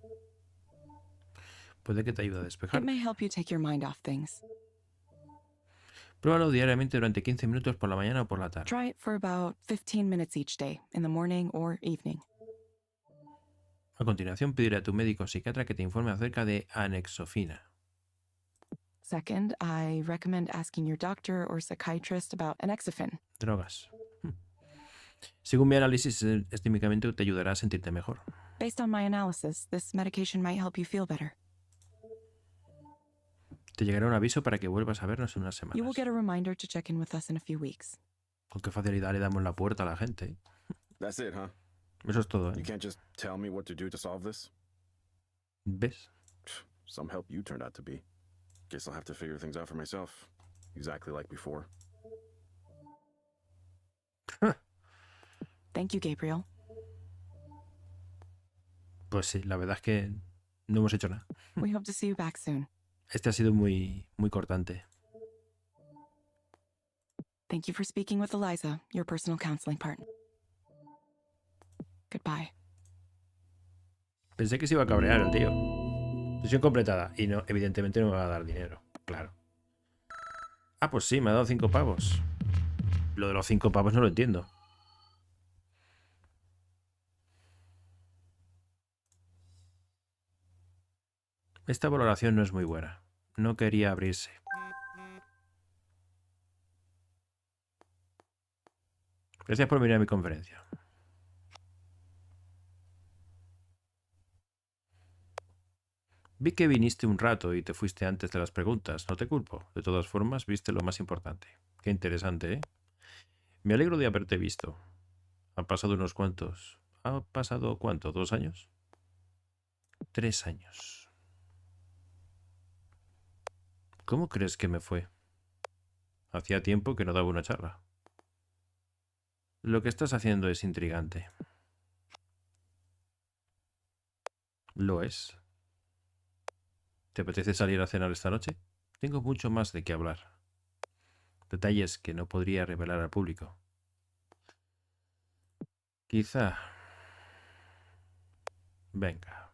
[SPEAKER 1] Puede que te ayude a despejar.
[SPEAKER 3] It may help you take your mind off things.
[SPEAKER 1] Pruébalo diariamente durante 15 minutos por la mañana o por la tarde.
[SPEAKER 3] Try it for about 15 minutes each day, in the morning or evening.
[SPEAKER 1] A continuación, pediré a tu médico o psiquiatra que te informe acerca de anexofina.
[SPEAKER 3] Second, I recommend asking your doctor or psychiatrist about anexophene.
[SPEAKER 1] Drogas. Según mi análisis, este medicamento te ayudará a sentirte mejor.
[SPEAKER 3] Based on my analysis, this medication might help you feel better.
[SPEAKER 1] Te llegará un aviso para que vuelvas a vernos en unas
[SPEAKER 3] You will
[SPEAKER 1] semanas.
[SPEAKER 3] get a reminder to check in with us in a few weeks.
[SPEAKER 1] Con qué facilidad le damos la puerta a la gente, ¿eh?
[SPEAKER 6] That's it, huh?
[SPEAKER 1] Eso es todo,
[SPEAKER 6] You
[SPEAKER 1] ¿eh?
[SPEAKER 6] can't just tell me what to do to solve this?
[SPEAKER 1] ¿Ves?
[SPEAKER 6] Some help you turned out to be. Guess I'll have to figure things out for myself. Exactly like before.
[SPEAKER 3] Thank you, Gabriel.
[SPEAKER 1] Pues sí, la verdad es que no hemos hecho nada.
[SPEAKER 3] We hope to see you back soon.
[SPEAKER 1] Este ha sido muy cortante.
[SPEAKER 3] Thank you for speaking with Eliza, your personal counseling partner. Goodbye.
[SPEAKER 1] Pensé que se iba a cabrear el tío. Sesión completada. Y no, evidentemente no me va a dar dinero. Claro. Ah, pues sí, me ha dado 5 pavos. Lo de los 5 pavos no lo entiendo. Esta valoración no es muy buena. No quería abrirse. Gracias por venir a mi conferencia. Vi que viniste un rato y te fuiste antes de las preguntas. No te culpo. De todas formas, viste lo más importante. Qué interesante, ¿eh? Me alegro de haberte visto. Han pasado unos cuantos... ¿Ha pasado cuánto? ¿2 años? 3 años. ¿Cómo crees que me fue? Hacía tiempo que no daba una charla. Lo que estás haciendo es intrigante. Lo es. ¿Te apetece salir a cenar esta noche? Tengo mucho más de qué hablar. Detalles que no podría revelar al público. Quizá... Venga.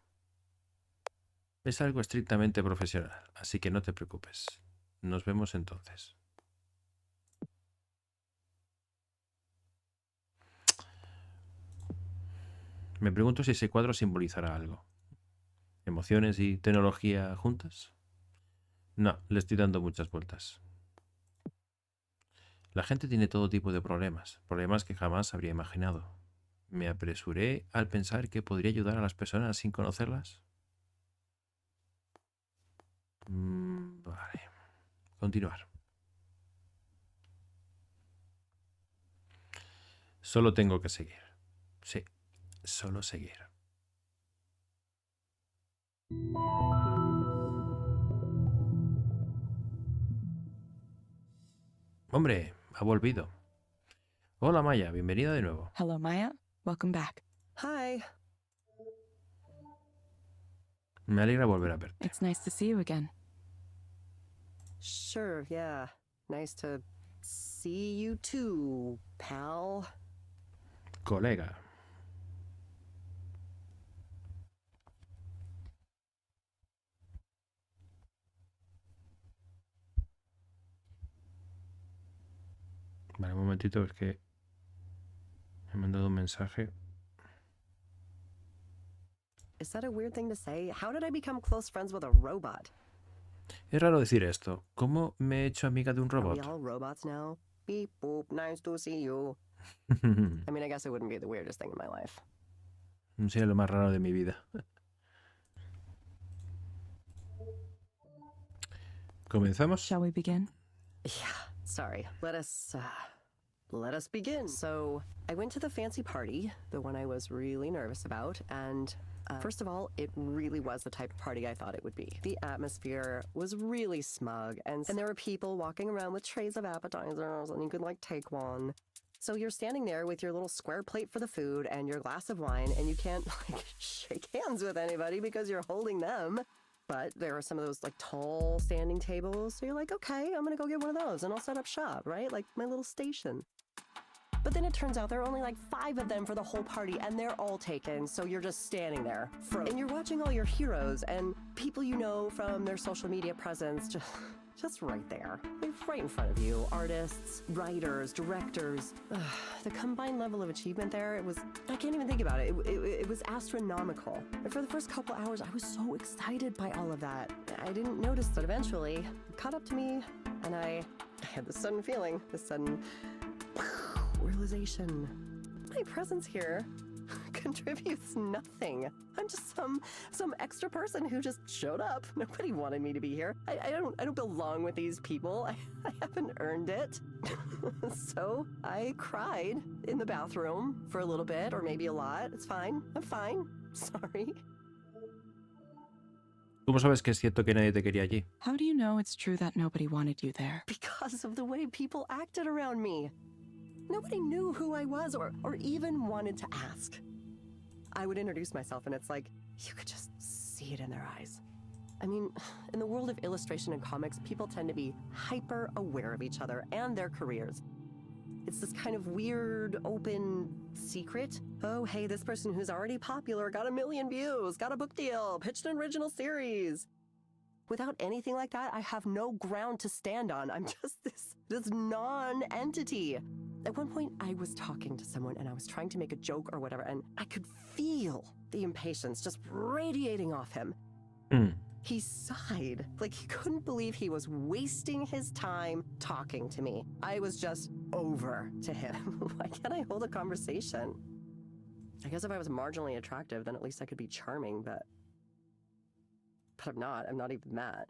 [SPEAKER 1] Es algo estrictamente profesional, así que no te preocupes. Nos vemos entonces. Me pregunto si ese cuadro simbolizará algo. ¿Emociones y tecnología juntas? No, le estoy dando muchas vueltas. La gente tiene todo tipo de problemas, problemas que jamás habría imaginado. ¿Me apresuré al pensar que podría ayudar a las personas sin conocerlas? Vale. Continuar. Solo tengo que seguir. Sí, solo seguir. Hombre, ha volvido. Hola Maya, bienvenida de nuevo.
[SPEAKER 3] Hello, Maya. Welcome back.
[SPEAKER 5] Hi.
[SPEAKER 1] Me alegra volver a verte.
[SPEAKER 3] It's nice to see you again.
[SPEAKER 7] Sure, yeah. Nice to see you too, pal.
[SPEAKER 1] Colega. Vale, un momentito, es que me han mandado un mensaje.
[SPEAKER 7] Is that a weird thing to say? How did I become close friends with a robot?
[SPEAKER 1] Es raro decir esto. ¿Cómo me he hecho amiga de un
[SPEAKER 7] Are we
[SPEAKER 1] robot?
[SPEAKER 7] all robots now? Beep boop, nice to see you. I mean, I guess it wouldn't be the weirdest thing in my life.
[SPEAKER 1] Sería lo más raro de mi vida. ¿Comenzamos?
[SPEAKER 3] Shall we begin?
[SPEAKER 7] Yeah, sorry. Let us begin. So, I went to the fancy party, the one I was really nervous about, and first of all, it really was the type of party I thought it would be. The atmosphere was really smug, and there were people walking around with trays of appetizers, and you could, like, take one. So you're standing there with your little square plate for the food and your glass of wine, and you can't, like, shake hands with anybody because you're holding them. But there are some of those, like, tall standing tables, so you're like, okay, I'm gonna go get one of those, and I'll set up shop, right? Like, my little station. But then it turns out there are only like 5 of them for the whole party, and they're all taken, so you're just standing there. And you're watching all your heroes and people you know from their social media presence just right there. Like, right in front of you. Artists, writers, directors. The combined level of achievement there, it was, I can't even think about it. It was astronomical. And for the first couple hours, I was so excited by all of that. I didn't notice that eventually it caught up to me, and I had this sudden feeling, this sudden realization. My presence here contributes nothing. I'm just some extra person who just showed up. Nobody wanted me to be here. I don't belong with these people. I haven't earned it. So I cried in the bathroom for a little bit, or maybe a lot. It's fine. I'm fine. Sorry.
[SPEAKER 1] ¿Cómo sabes que es cierto que nadie te quería allí?
[SPEAKER 3] How do you know it's true that nobody wanted you there?
[SPEAKER 7] Because of the way people acted around me. Nobody knew who I was or even wanted to ask. I would introduce myself and it's like, you could just see it in their eyes. I mean, in the world of illustration and comics, people tend to be hyper aware of each other and their careers. It's this kind of weird, open secret. Oh, hey, this person who's already popular got 1 million views, got a book deal, pitched an original series. Without anything like that, I have no ground to stand on. I'm just this non-entity. At one point, I was talking to someone and I was trying to make a joke or whatever, and I could feel the impatience just radiating off him. He sighed, like he couldn't believe he was wasting his time talking to me. I was just over to him. Why can't I hold a conversation? I guess if I was marginally attractive, then at least I could be charming, but I'm not. I'm not even that.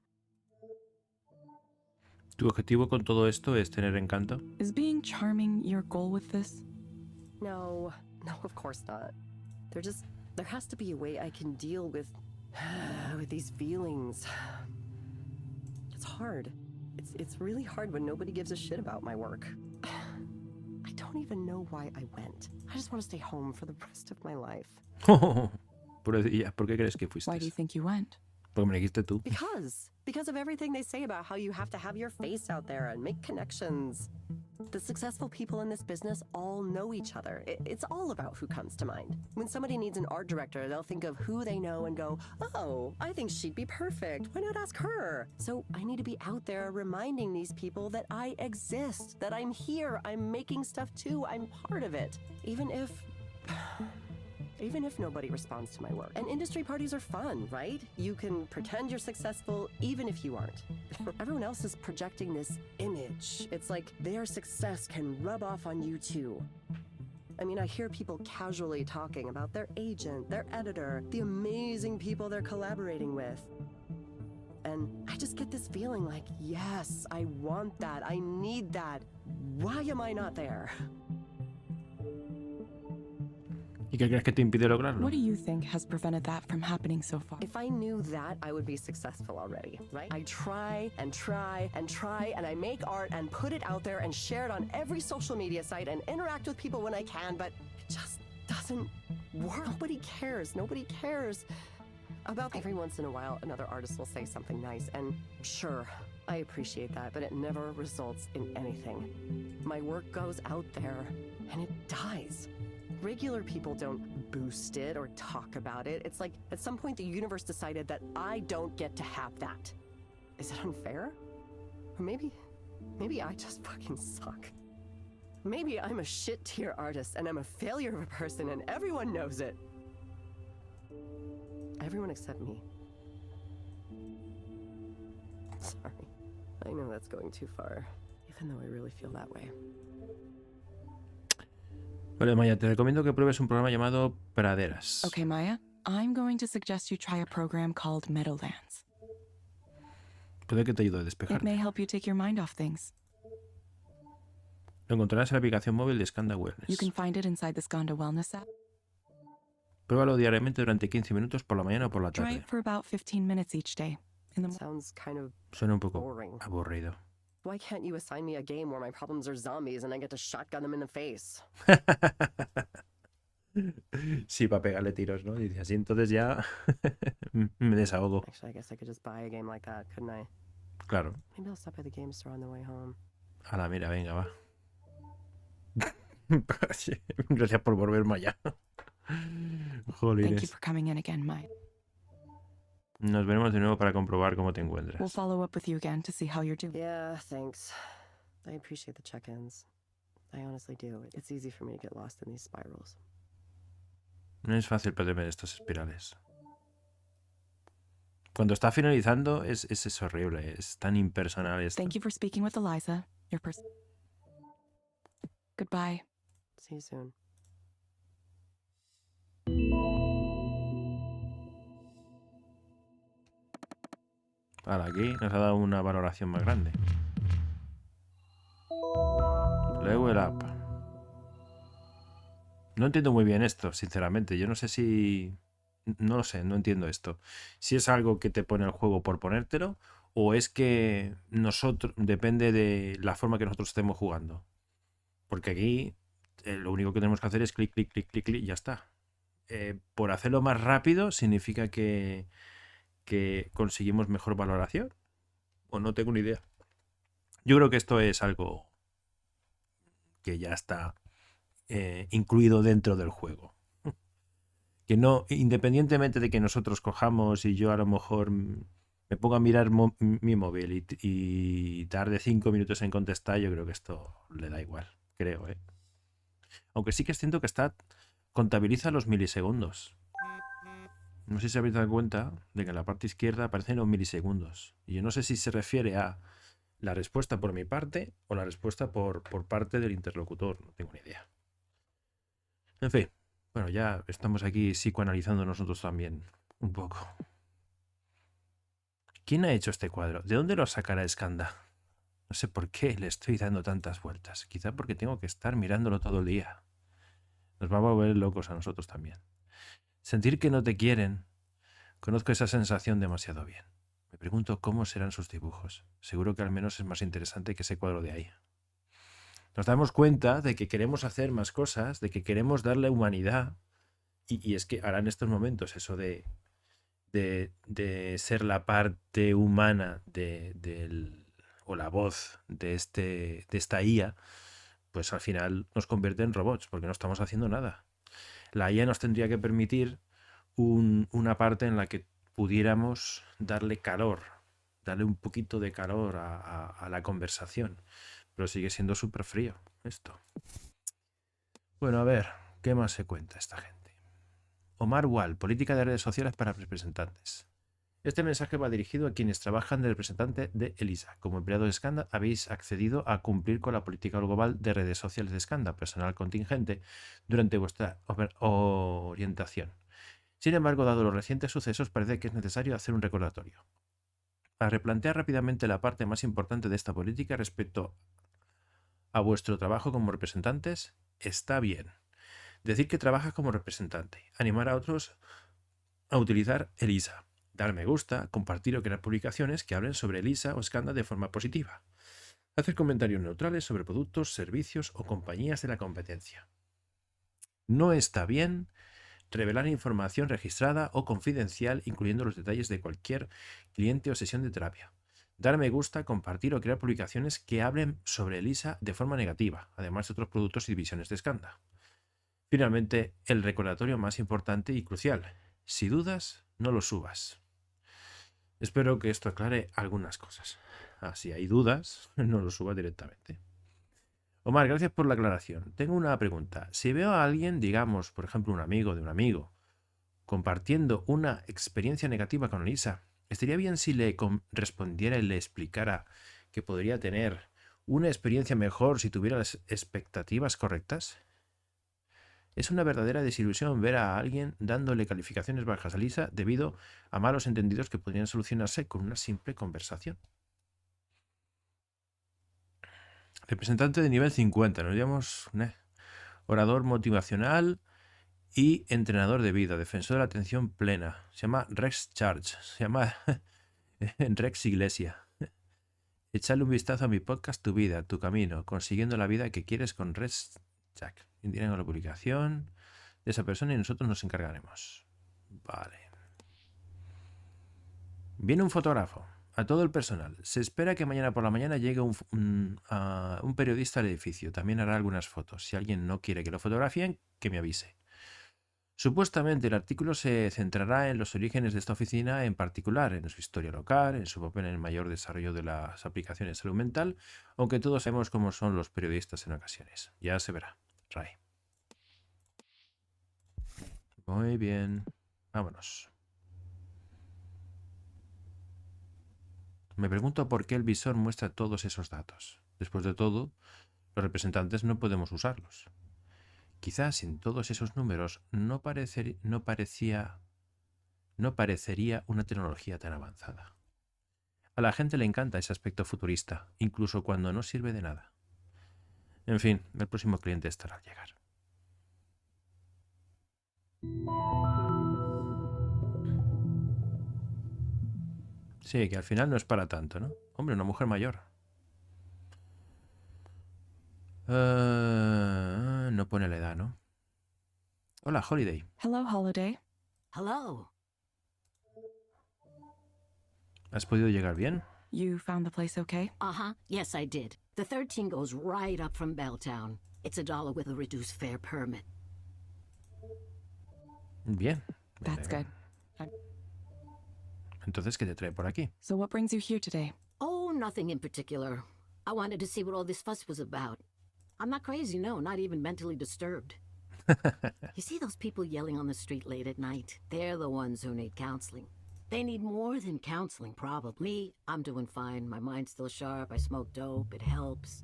[SPEAKER 1] ¿Tu objetivo con todo esto es tener encanto?
[SPEAKER 3] Is being charming your goal with this?
[SPEAKER 7] No, of course not. There has to be a way I can deal with these feelings. It's hard. It's really hard when nobody gives a shit about my work. I don't even know why I went. I just want to stay home for the rest of my life.
[SPEAKER 1] ¿Por qué crees que fuiste?
[SPEAKER 3] Why do you think you went?
[SPEAKER 1] Porque me dijiste tú.
[SPEAKER 7] Because of everything they say about how you have to have your face out there and make connections. The successful people in this business all know each other. It's all about who comes to mind. When somebody needs an art director, they'll think of who they know and go, oh, I think she'd be perfect. Why not ask her? So I need to be out there reminding these people that I exist, that I'm here, I'm making stuff too, I'm part of it. Even if nobody responds to my work. And industry parties are fun, right? You can pretend you're successful even if you aren't. Everyone else is projecting this image. It's like their success can rub off on you too. I mean, I hear people casually talking about their agent, their editor, the amazing people they're collaborating with. And I just get this feeling like, yes, I want that, I need that. Why am I not there?
[SPEAKER 1] ¿Y qué crees que te impide lograrlo?
[SPEAKER 3] What do you think has prevented that from happening so far?
[SPEAKER 7] If I knew that, I would be successful already, right? I try and try and try, and I make art and put it out there and share it on every social media site and interact with people when I can, but it just doesn't work. Nobody cares. Nobody cares about. Every once in a while, another artist will say something nice, and sure, I appreciate that, but it never results in anything. My work goes out there, and it dies. Regular people don't boost it or talk about it. It's like, at some point the universe decided that I don't get to have that. Is it unfair? Or maybe I just fucking suck. Maybe I'm a shit-tier artist, and I'm a failure of a person, and everyone knows it. Everyone except me. Sorry. I know that's going too far, even though I really feel that way.
[SPEAKER 1] Vale, Maya, te recomiendo que pruebes un programa llamado Praderas.
[SPEAKER 3] Okay, Maya, I'm going to suggest you try a program called Meadowlands.
[SPEAKER 1] Puede que te ayude a
[SPEAKER 3] It may
[SPEAKER 1] despejarte.
[SPEAKER 3] help you take your mind off things.
[SPEAKER 1] Lo encontrarás en la aplicación móvil de Skanda
[SPEAKER 3] You
[SPEAKER 1] Wellness.
[SPEAKER 3] can find it inside the Skanda Wellness app.
[SPEAKER 1] Pruébalo diariamente durante 15 minutos por la mañana o por la
[SPEAKER 3] Try
[SPEAKER 1] tarde.
[SPEAKER 3] it for about 15 minutes each day. In the
[SPEAKER 7] Sounds kind of
[SPEAKER 1] Suena un poco
[SPEAKER 7] boring.
[SPEAKER 1] aburrido.
[SPEAKER 7] Why can't you assign me a game where my problems are zombies and I get to shotgun them in the face?
[SPEAKER 1] Sí, para pegarle tiros, ¿no? Dice así, entonces ya me desahogo.
[SPEAKER 7] Actually, I guess I could just buy a game like that, couldn't I?
[SPEAKER 1] Claro.
[SPEAKER 7] Maybe I'll stop by the game store on the way home.
[SPEAKER 1] A la mira, venga, va. Gracias por volver, Maya.
[SPEAKER 3] Thank you
[SPEAKER 1] Jolines.
[SPEAKER 3] for coming in again, Maya.
[SPEAKER 1] Nos veremos de nuevo para comprobar cómo te
[SPEAKER 3] We'll
[SPEAKER 1] encuentras.
[SPEAKER 3] follow up with you again to see how you're doing.
[SPEAKER 7] Yeah, thanks. I appreciate the check-ins. I honestly do. It's easy for me to get lost in these spirals.
[SPEAKER 1] No es fácil perderme en estas espirales. Cuando está finalizando es horrible, es tan impersonal esto.
[SPEAKER 3] Thank you for speaking with Eliza. Your person. Goodbye.
[SPEAKER 7] See you soon.
[SPEAKER 1] Ahora aquí nos ha dado una valoración más grande. Level up. No entiendo muy bien esto, sinceramente. Yo no sé si... No lo sé, no entiendo esto. Si es algo que te pone el juego por ponértelo o es que nosotros... Depende de la forma que nosotros estemos jugando. Porque aquí lo único que tenemos que hacer es clic, clic, clic, clic, clic y ya está. Por hacerlo más rápido significa que conseguimos mejor valoración. O no tengo ni idea. Yo creo que esto es algo que ya está incluido dentro del juego. Que no, independientemente de que nosotros cojamos y yo a lo mejor me ponga a mirar mi móvil y tarde 5 minutos en contestar, yo creo que esto le da igual, creo, ¿eh? Aunque sí que es cierto que contabiliza los milisegundos. No sé si habéis dado cuenta de que en la parte izquierda aparecen los milisegundos. Y yo no sé si se refiere a la respuesta por mi parte o la respuesta por parte del interlocutor. No tengo ni idea. En fin, bueno, ya estamos aquí psicoanalizando nosotros también un poco. ¿Quién ha hecho este cuadro? ¿De dónde lo sacará Skanda? No sé por qué le estoy dando tantas vueltas. Quizá porque tengo que estar mirándolo todo el día. Nos va a volver locos a nosotros también. Sentir que no te quieren. Conozco esa sensación demasiado bien. Me pregunto cómo serán sus dibujos. Seguro que al menos es más interesante que ese cuadro de ahí. Nos damos cuenta de que queremos hacer más cosas, de que queremos darle humanidad. Y es que ahora en estos momentos eso de ser la parte humana o la voz de esta IA, pues al final nos convierte en robots porque no estamos haciendo nada. La IA nos tendría que permitir una parte en la que pudiéramos darle calor, darle un poquito de calor a la conversación. Pero sigue siendo súper frío esto. Bueno, a ver, ¿qué más se cuenta esta gente? Omar Wall, política de redes sociales para representantes. Este mensaje va dirigido a quienes trabajan de representante de Eliza. Como empleado de Skanda, habéis accedido a cumplir con la política global de redes sociales de Skanda, personal contingente, durante vuestra orientación. Sin embargo, dado los recientes sucesos, parece que es necesario hacer un recordatorio. A replantear rápidamente la parte más importante de esta política respecto a vuestro trabajo como representantes, está bien. Decir que trabajas como representante, animar a otros a utilizar Eliza, dar me gusta, compartir o crear publicaciones que hablen sobre Eliza o Skanda de forma positiva, hacer comentarios neutrales sobre productos, servicios o compañías de la competencia. No está bien revelar información registrada o confidencial, incluyendo los detalles de cualquier cliente o sesión de terapia. dar me gusta, compartir o crear publicaciones que hablen sobre Eliza de forma negativa, además de otros productos y divisiones de Scanda. Finalmente, el recordatorio más importante y crucial. Si dudas, no lo subas. Espero que esto aclare algunas cosas. Si hay dudas, no lo subas directamente. Omar, gracias por la aclaración. Tengo una pregunta. Si veo a alguien, digamos, por ejemplo, un amigo de un amigo, compartiendo una experiencia negativa con Eliza, ¿estaría bien si le respondiera y le explicara que podría tener una experiencia mejor si tuviera las expectativas correctas? Es una verdadera desilusión ver a alguien dándole calificaciones bajas a Eliza debido a malos entendidos que podrían solucionarse con una simple conversación. Representante de nivel 50, nos llamamos orador motivacional y entrenador de vida, defensor de la atención plena. Se llama Rex Charge, se llama Rex Iglesia. Echale un vistazo a mi podcast Tu vida, tu camino, consiguiendo la vida que quieres con Rex Jack. Indican la publicación de esa persona y nosotros nos encargaremos. Vale. Viene un fotógrafo. A todo el personal. Se espera que mañana por la mañana llegue un periodista al edificio. También hará algunas fotos. Si alguien no quiere que lo fotografien, que me avise. Supuestamente el artículo se centrará en los orígenes de esta oficina en particular, en su historia local, en su papel en el mayor desarrollo de las aplicaciones de salud mental, aunque todos sabemos cómo son los periodistas en ocasiones. Ya se verá. Ray. Muy bien. Vámonos. Me pregunto por qué el visor muestra todos esos datos. Después de todo, los representantes no podemos usarlos. Quizás sin todos esos números no parecería una tecnología tan avanzada. A la gente le encanta ese aspecto futurista, incluso cuando no sirve de nada. En fin, el próximo cliente estará al llegar. Sí, que al final no es para tanto, ¿no? Hombre, una mujer mayor. No pone la edad, ¿no? Hola, Holiday.
[SPEAKER 3] Hello, Holiday.
[SPEAKER 8] Hello.
[SPEAKER 1] ¿Has podido llegar bien?
[SPEAKER 3] You found the place okay?
[SPEAKER 8] Uh-huh. Yes, I did. The 13 goes right up from Belltown. It's $1 with a reduced fare permit.
[SPEAKER 1] Bien.
[SPEAKER 3] That's good.
[SPEAKER 1] Entonces, ¿qué te trae por aquí?
[SPEAKER 3] So what brings you here today?
[SPEAKER 8] Oh, nothing in particular. I wanted to see what all this fuss was about. I'm not crazy, no, not even mentally disturbed. You see those people yelling on the street late at night? They're the ones who need counseling. They need more than counseling, probably. Me, I'm doing fine. My mind's still sharp. I smoke dope. It helps.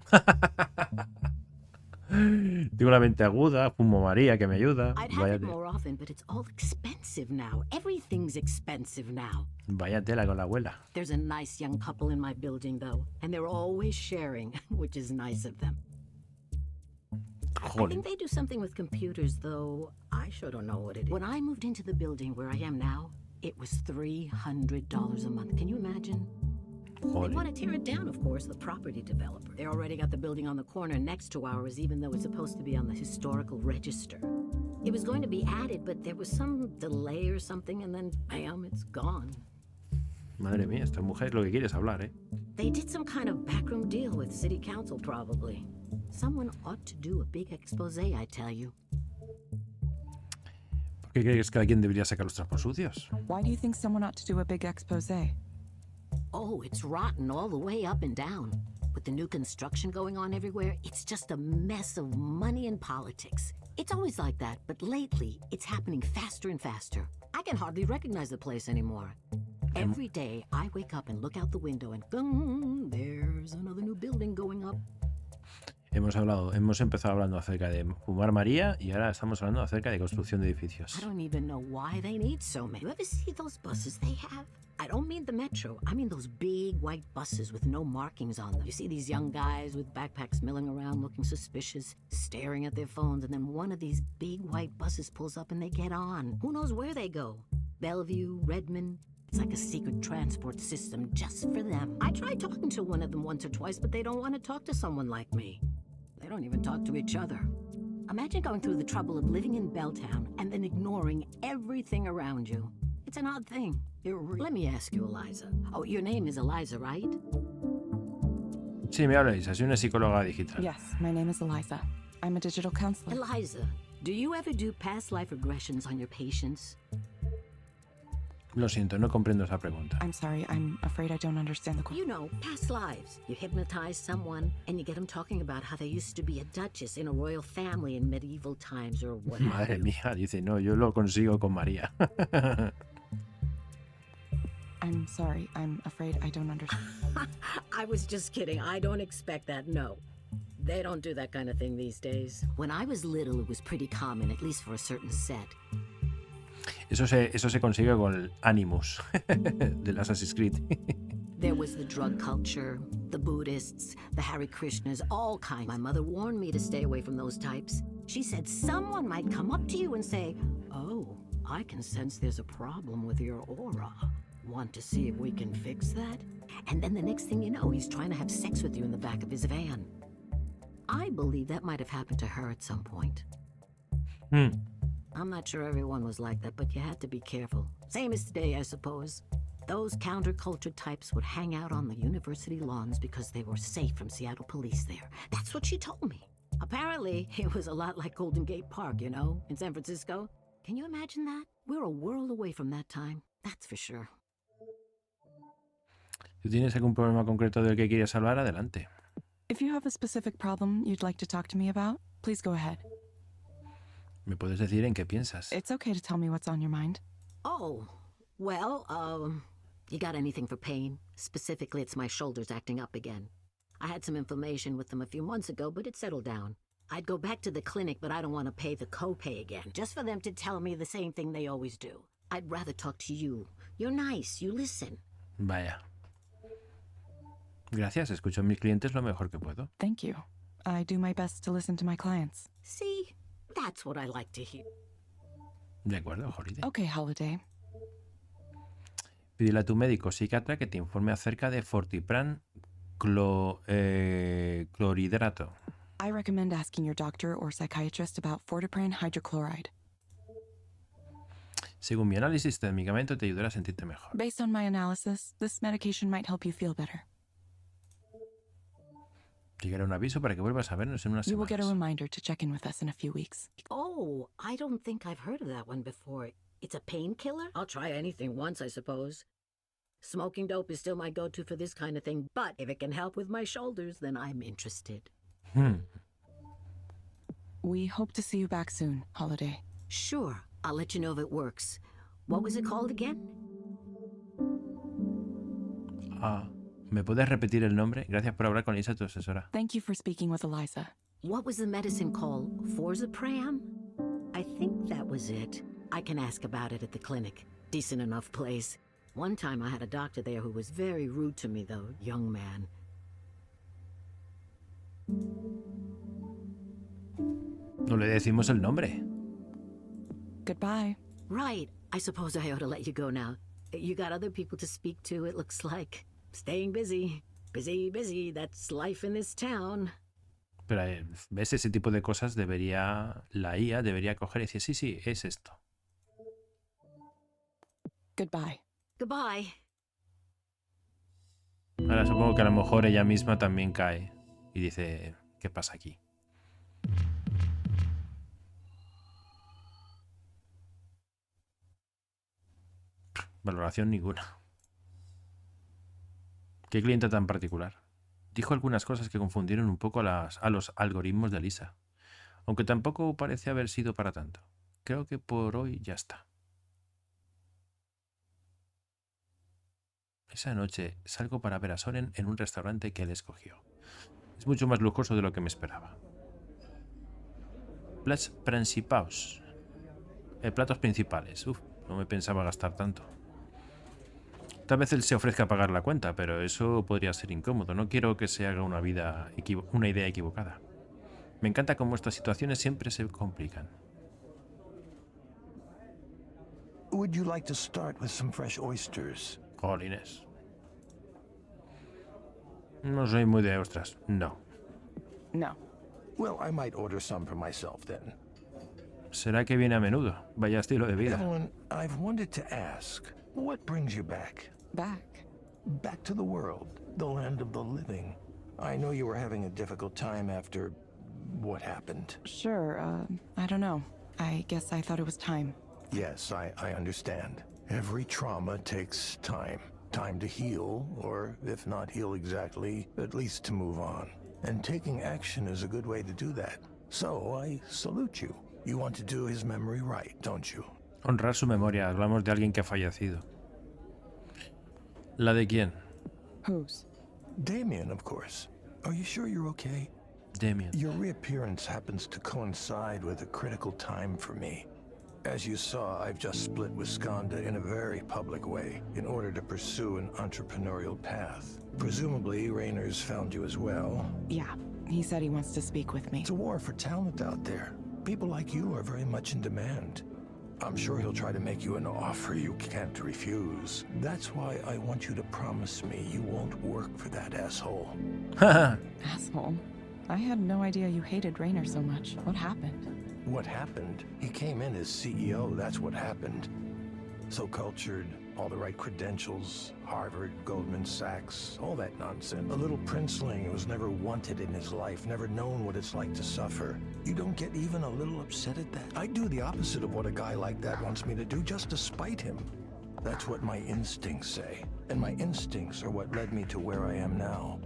[SPEAKER 1] Tengo la mente aguda, fumo María, que me ayuda.
[SPEAKER 8] I'd have it more often, but it's all expensive now. Everything's expensive now.
[SPEAKER 1] Vaya tela con la abuela.
[SPEAKER 8] There's a nice young couple in my building, though, and they're always sharing, which is nice of them. I think they do something with computers, though. I sure don't know what it is. When I moved into the building where I am now, it was $300 a month. Can you imagine? They want to tear it down, of course, the property developer. They already got the building on the corner next to ours, even though it's supposed to be on the historical register. It was going to be added, but there was some delay or something, and then, bam, it's gone.
[SPEAKER 1] Madre mía, esta mujer lo que quiere es hablar, ¿eh?
[SPEAKER 8] They did some kind of backroom deal with city council, probably. Someone ought to do a big expose, I tell you.
[SPEAKER 1] ¿Por qué crees que alguien debería sacar los trapos sucios?
[SPEAKER 3] Why do you think someone ought to do a big expose?
[SPEAKER 8] Oh, it's rotten all the way up and down. With the new construction going on everywhere, it's just a mess of money and politics. It's always like that, but lately, it's happening faster and faster. I can hardly recognize the place anymore. Every day, I wake up and look out the window and there's another new building going up.
[SPEAKER 1] Hemos empezado hablando acerca de fumar María y ahora estamos hablando acerca de construcción de edificios.
[SPEAKER 8] I don't even know why they need so many. You ever see those buses they have? I don't mean the metro. I mean those big white buses with no markings on them. You see these young guys with backpacks milling around looking suspicious, staring at their phones, and then one of these big white buses pulls up and they get on. Who knows where they go? Bellevue, Redmond. It's like a secret transport system just for them. I tried talking to one of them once or twice, but they don't want to talk to someone like me. They don't even talk to each other. Imagine going through the trouble of living in Belltown and then ignoring everything around you. It's an odd thing. Let me ask you, Eliza. Oh, your name is Eliza, right?
[SPEAKER 1] Sí, me habla Eliza, soy una psicóloga digital.
[SPEAKER 3] Yes, my name is Eliza. I'm a digital counselor.
[SPEAKER 8] Eliza, do you ever do past life regressions on your patients?
[SPEAKER 1] Lo siento, no comprendo esa pregunta.
[SPEAKER 3] I'm sorry, I'm afraid I don't understand the question.
[SPEAKER 8] You know, past lives. You hypnotize someone and you get them talking about how they used to be a duchess in a royal family in medieval times or what have
[SPEAKER 1] Madre
[SPEAKER 8] you.
[SPEAKER 1] mía, dice, no, yo lo consigo con María.
[SPEAKER 3] I'm sorry, I'm afraid I don't understand.
[SPEAKER 8] I was just kidding. I don't expect that, no. They don't do that kind of thing these days. When I was little, it was pretty common, at least for a certain set.
[SPEAKER 1] Eso se consigue con el Animus del Assassin's Creed.
[SPEAKER 8] There was the drug culture, the Buddhists, the Hare Krishnas, all kinds. My mother warned me to stay away from those types. She said someone might come up to you and say, "Oh, I can sense there's a problem with your aura. Want to see if we can fix that?" And then the next thing you know, he's trying to have sex with you in the back of his van. I believe that might have happened to her at some point. I'm not sure everyone was like that, but you had to be careful. Same as today, I suppose. Those counterculture types would hang out on the university lawns because they were safe from Seattle police there. That's what she told me. Apparently, it was a lot like Golden Gate Park, you know, in San Francisco. Can you imagine that? We're a world away from that time, that's for sure.
[SPEAKER 1] Si tienes algún problema concreto del que quieres hablar, adelante.
[SPEAKER 3] If you have a specific problem you'd like to talk to me about, please go ahead.
[SPEAKER 1] ¿Me puedes decir en qué piensas?
[SPEAKER 3] It's okay to tell me what's on your mind.
[SPEAKER 8] Oh, well, you got anything for pain? Specifically, it's my shoulders acting up again. I had some inflammation with them a few months ago, but it settled down. I'd go back to the clinic, but I don't want to pay the copay again, just for them to tell me the same thing they always do. I'd rather talk to you. You're nice, you listen.
[SPEAKER 1] Vaya. Gracias, escucho a mis clientes lo mejor que puedo.
[SPEAKER 3] Thank you. I do my best to listen to my clients.
[SPEAKER 8] See? That's what I like to hear.
[SPEAKER 1] De acuerdo, Holiday.
[SPEAKER 3] Okay, Holiday.
[SPEAKER 1] Pídele a tu médico psiquiatra que te informe acerca de Fortipran clorhidrato.
[SPEAKER 3] I recommend asking your doctor or psychiatrist about Fortipran hydrochloride.
[SPEAKER 1] Según mi análisis, este medicamento te ayudará a sentirte mejor.
[SPEAKER 3] Based on my analysis, this medication might help you feel better.
[SPEAKER 1] Llegará un aviso para que vuelvas a vernos en unas
[SPEAKER 3] You will get a
[SPEAKER 1] semanas.
[SPEAKER 3] reminder to check in with us in a few weeks.
[SPEAKER 8] Oh, I don't think I've heard of that one before. It's a painkiller? I'll try anything once, I suppose. Smoking dope is still my go-to for this kind of thing, but if it can help with my shoulders, then I'm interested.
[SPEAKER 3] We hope to see you back soon, Holiday.
[SPEAKER 8] Sure, I'll let you know if it works. What was it called again?
[SPEAKER 1] ¿Me puedes repetir el nombre? Gracias por hablar con Elisa, tu asesora.
[SPEAKER 3] Thank you for speaking with Eliza.
[SPEAKER 8] What was the medicine called? Forzapram? I think that was it. I can ask about it at the clinic. Decent enough place. One time I had a doctor there who was very rude to me, though, young man.
[SPEAKER 1] No le decimos el nombre.
[SPEAKER 3] Goodbye.
[SPEAKER 8] Right. I suppose I ought to let you go now. You got other people to speak to, it looks like. Staying busy. Busy, busy. That's life in this town.
[SPEAKER 1] Pero, ¿ves? Ese tipo de cosas la IA debería coger y decir, sí, es esto.
[SPEAKER 3] Goodbye.
[SPEAKER 8] Goodbye.
[SPEAKER 1] Ahora supongo que a lo mejor ella misma también cae y dice, ¿qué pasa aquí? Valoración ninguna. ¿Qué cliente tan particular? Dijo algunas cosas que confundieron un poco a los algoritmos de Eliza, aunque tampoco parece haber sido para tanto. Creo que por hoy ya está. Esa noche salgo para ver a Soren en un restaurante que él escogió. Es mucho más lujoso de lo que me esperaba. Platos principales. Platos principales. Uf, no me pensaba gastar tanto. Tal vez él se ofrezca a pagar la cuenta, pero eso podría ser incómodo. No quiero que se haga una idea equivocada. Me encanta cómo estas situaciones siempre se complican.
[SPEAKER 4] Would you like to start with some fresh oysters?
[SPEAKER 1] Jolines. No soy muy de ostras. No.
[SPEAKER 3] No.
[SPEAKER 4] Well, I might order some for myself then.
[SPEAKER 1] ¿Será que viene a menudo? Vaya estilo de vida.
[SPEAKER 4] Evelyn, I've wanted to ask. What brings you back?
[SPEAKER 3] Back.
[SPEAKER 4] Back to the world, the land of the living. I know you were having a difficult time after what happened.
[SPEAKER 3] Sure, I don't know. I guess I thought it was time.
[SPEAKER 4] Yes, I understand. Every trauma takes time. Time to heal, or if not heal exactly, at least to move on. And taking action is a good way to do that. So I salute you. You want to do his memory right, don't you?
[SPEAKER 1] Honrar su memoria. Hablamos de alguien que ha fallecido. ¿La de quién?
[SPEAKER 3] Whose?
[SPEAKER 4] Damien, of course. Are you sure you're okay?
[SPEAKER 1] Damien.
[SPEAKER 4] Your reappearance happens to coincide with a critical time for me. As you saw, I've just split with Skanda in a very public way in order to pursue an entrepreneurial path. Presumably, Raynor's found you as well.
[SPEAKER 3] Yeah, he said he wants to speak with me.
[SPEAKER 4] It's a war for talent out there. People like you are very much in demand. I'm sure he'll try to make you an offer you can't refuse. That's why I want you to promise me you won't work for that asshole.
[SPEAKER 3] Asshole. I had no idea you hated Raynor so much. What happened?
[SPEAKER 4] What happened? He came in as CEO, that's what happened. So cultured, all the right credentials, Harvard, Goldman Sachs, all that nonsense. A little princeling who was never wanted in his life, never known what it's like to suffer. You don't get even a little upset at that? I do the opposite of what a guy like that wants me to do, just to spite him. That's what my instincts say. And my instincts are what led me to where I am now.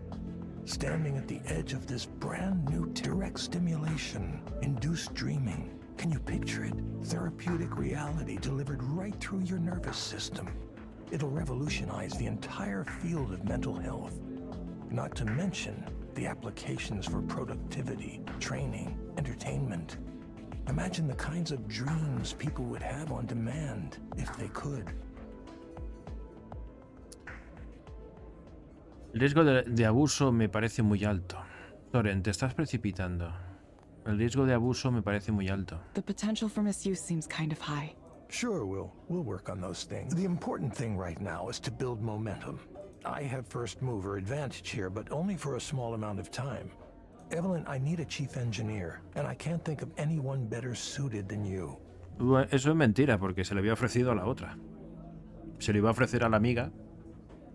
[SPEAKER 4] Standing at the edge of this brand new direct stimulation, induced dreaming. Can you picture it? Therapeutic reality delivered right through your nervous system. It'll revolutionize the entire field of mental health. Not to mention the applications for productivity, training, entertainment. Imagine the kinds of dreams people would have on demand if they could.
[SPEAKER 1] El riesgo de abuso me parece muy alto. Soren, te estás precipitando. El riesgo de abuso me parece muy alto.
[SPEAKER 3] The potential for misuse seems kind of high.
[SPEAKER 4] Sure, we'll work on those things. The important thing right now is to build momentum. I have first mover advantage here, but only for a small amount of time. Evelyn, I need a chief engineer, and I can't think of anyone better suited than you.
[SPEAKER 1] Eso es mentira, porque se le había ofrecido a la otra. Se le iba a ofrecer a la amiga.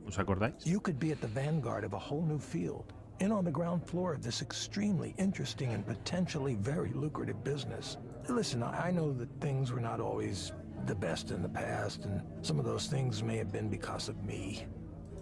[SPEAKER 1] ¿Os acordáis?
[SPEAKER 4] You could be at the vanguard of a whole new field, in on the ground floor of this extremely interesting and potentially very lucrative business. Listen, I know that things were not always the best in the past, and some of those things may have been because of me.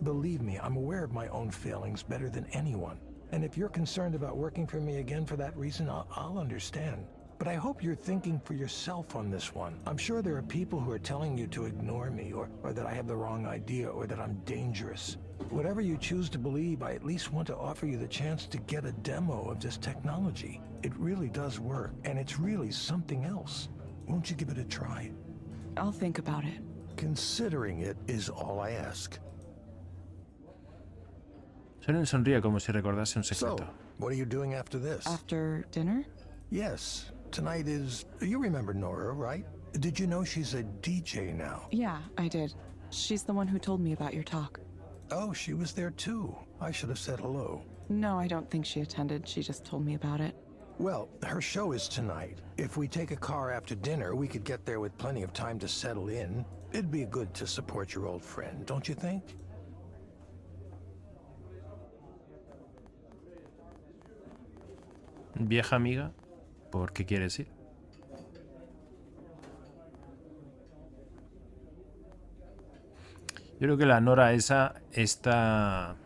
[SPEAKER 4] Believe me, I'm aware of my own failings better than anyone. And if you're concerned about working for me again for that reason, I'll understand. But I hope you're thinking for yourself on this one. I'm sure there are people who are telling you to ignore me, or that I have the wrong idea, or that I'm dangerous. Whatever you choose to believe, I at least want to offer you the chance to get a demo of this technology. It really does work, and it's really something else. Won't you give it a try?
[SPEAKER 3] I'll think about it.
[SPEAKER 4] Considering it is all I ask.
[SPEAKER 1] Soren sonríe como si recordase un
[SPEAKER 4] So,
[SPEAKER 1] secreto.
[SPEAKER 4] what are you doing after this?
[SPEAKER 3] After dinner?
[SPEAKER 4] Yes, tonight is... You remember Nora, right? Did you know she's a DJ now?
[SPEAKER 3] Yeah, I did. She's the one who told me about your talk.
[SPEAKER 4] Oh, she was there too. I should have said hello.
[SPEAKER 3] No, I don't think she attended. She just told me about it.
[SPEAKER 4] Well, her show is tonight. If we take a car after dinner, we could get there with plenty of time to settle in. It'd be good to support your old friend, don't you think?
[SPEAKER 1] Vieja amiga, ¿por qué quieres ir? Yo creo que la Nora esa está...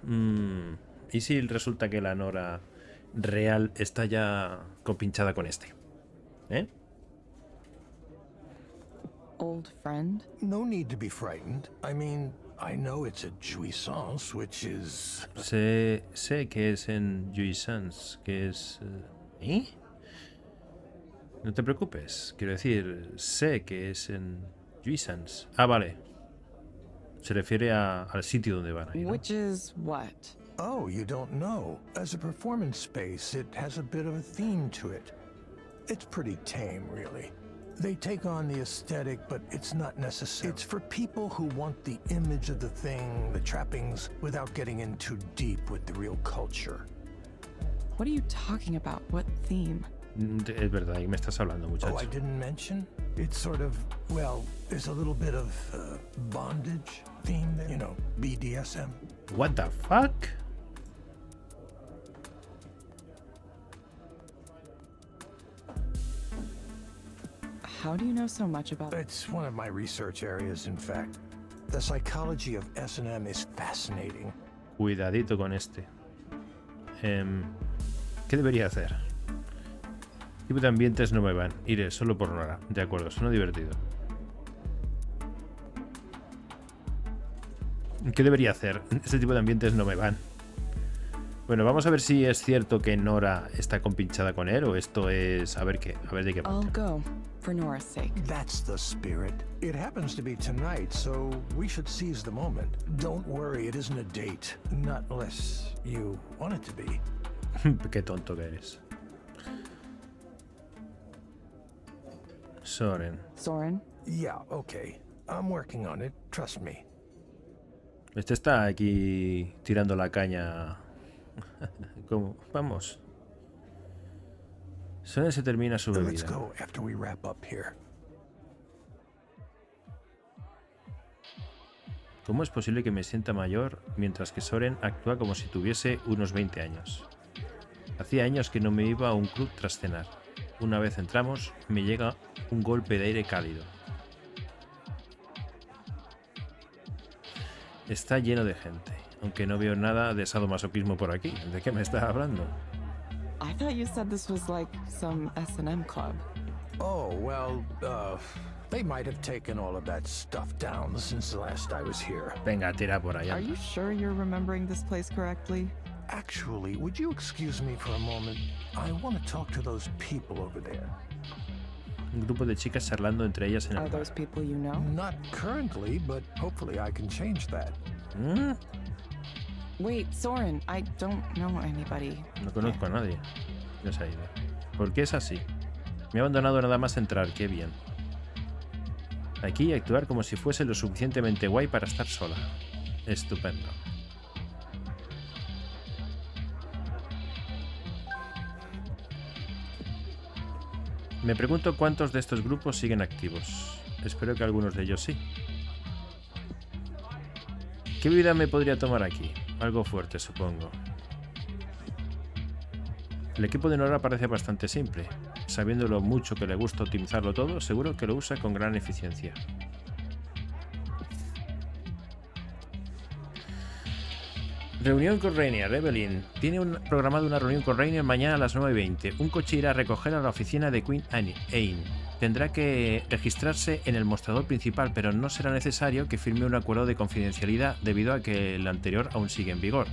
[SPEAKER 1] ¿Y si resulta que la Nora real está ya compinchada con este? ¿Eh?
[SPEAKER 3] Old friend?
[SPEAKER 4] No need to be frightened. I mean, I know it's a jouissance, which is...
[SPEAKER 1] Sé que es en jouissance, que es... ¿Eh? No te preocupes, quiero decir, sé que es en jouissance. Ah, vale. Se refiere al sitio donde van a ir, ¿no?
[SPEAKER 3] Which is what?
[SPEAKER 4] Oh, you don't know. As a performance space, it has a bit of a theme to it. It's pretty tame, really. They take on the aesthetic, but it's not necessary. It's for people who want the image of the thing, the trappings, without getting in too deep with the real culture.
[SPEAKER 3] What are you talking about? What theme?
[SPEAKER 1] Es verdad, y me estás hablando,
[SPEAKER 4] Oh,
[SPEAKER 1] muchacho.
[SPEAKER 4] I didn't mention? It's sort of, well, there's a little bit of bondage theme there. You know, BDSM.
[SPEAKER 1] What the fuck?
[SPEAKER 3] How do you know so much about it?
[SPEAKER 4] It's one of my research areas, in fact. The psychology of S&M is fascinating.
[SPEAKER 1] Cuidadito con este. ¿Qué debería hacer? Tipo de ambientes no me van. Iré solo por Nora. De acuerdo, suena divertido. ¿Qué debería hacer? Este tipo de ambientes no me van. Bueno, vamos a ver si es cierto que Nora está compinchada con él o esto es... A ver qué. A ver de qué
[SPEAKER 3] I'll
[SPEAKER 1] pasa.
[SPEAKER 3] go, for Nora's sake.
[SPEAKER 4] That's the spirit. It happens to be tonight, so we should seize the moment. Don't worry, it isn't a date. Not unless you want it to be.
[SPEAKER 1] Qué tonto que eres. Soren.
[SPEAKER 3] Soren?
[SPEAKER 4] Yeah, okay. I'm working on it, trust me.
[SPEAKER 1] Este está aquí tirando la caña. ¿Cómo? Vamos. Soren se termina su
[SPEAKER 4] Let's
[SPEAKER 1] bebida.
[SPEAKER 4] go after we wrap up here.
[SPEAKER 1] ¿Cómo es posible que me sienta mayor mientras que Soren actúa como si tuviese unos 20 años? Hacía años que no me iba a un club tras cenar. Una vez entramos, me llega un golpe de aire cálido. Está lleno de gente, aunque no veo nada de sadomasoquismo por aquí. ¿De qué me estás hablando?
[SPEAKER 3] I thought you said this was like some S&M club.
[SPEAKER 4] Oh, well, they might have taken all of that stuff down since the last I was here.
[SPEAKER 1] Venga, tira por allá.
[SPEAKER 3] Are you sure you're remembering this place correctly?
[SPEAKER 4] Actually, would you excuse me for a moment? I want to talk to those people over there.
[SPEAKER 1] Un grupo de chicas charlando entre ellas en
[SPEAKER 3] Are
[SPEAKER 1] el bar.
[SPEAKER 3] those people you know?
[SPEAKER 4] Not currently, but hopefully I can change that.
[SPEAKER 1] ¿Mm?
[SPEAKER 3] Wait, Soren, I don't know anybody.
[SPEAKER 1] No conozco a nadie. Ya se ha ido. ¿Por qué es así? Me ha abandonado nada más entrar, qué bien. Aquí actuar como si fuese lo suficientemente guay para estar sola. Estupendo. Me pregunto cuántos de estos grupos siguen activos. Espero que algunos de ellos sí. ¿Qué bebida me podría tomar aquí? Algo fuerte, supongo. El equipo de Nora parece bastante simple. Sabiendo lo mucho que le gusta optimizarlo todo, seguro que lo usa con gran eficiencia. Reunión con Rainier. Evelyn tiene programado una reunión con Rainier mañana a las 9:20. Un coche irá a recoger a la oficina de Queen Anne. Tendrá que registrarse en el mostrador principal, pero no será necesario que firme un acuerdo de confidencialidad debido a que el anterior aún sigue en vigor.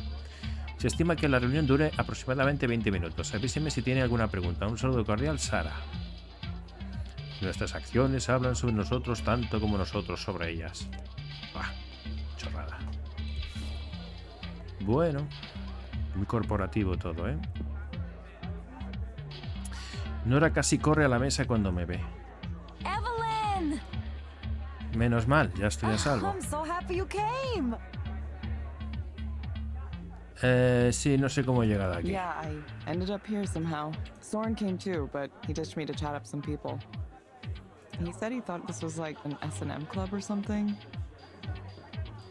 [SPEAKER 1] Se estima que la reunión dure aproximadamente 20 minutos. Avíseme si tiene alguna pregunta. Un saludo cordial, Sara. Nuestras acciones hablan sobre nosotros tanto como nosotros sobre ellas. Bah, chorrada. Bueno, muy corporativo todo, ¿eh? Nora casi corre a la mesa cuando me ve.
[SPEAKER 2] Evelyn!
[SPEAKER 1] Menos mal, ya estoy a salvo.
[SPEAKER 2] I'm so happy you came.
[SPEAKER 1] Sí, no sé cómo he llegado aquí.
[SPEAKER 3] Yeah, I ended up here somehow. Soren came too, but he ditched me to chat up some people. He said he thought this was like an S&M club or something.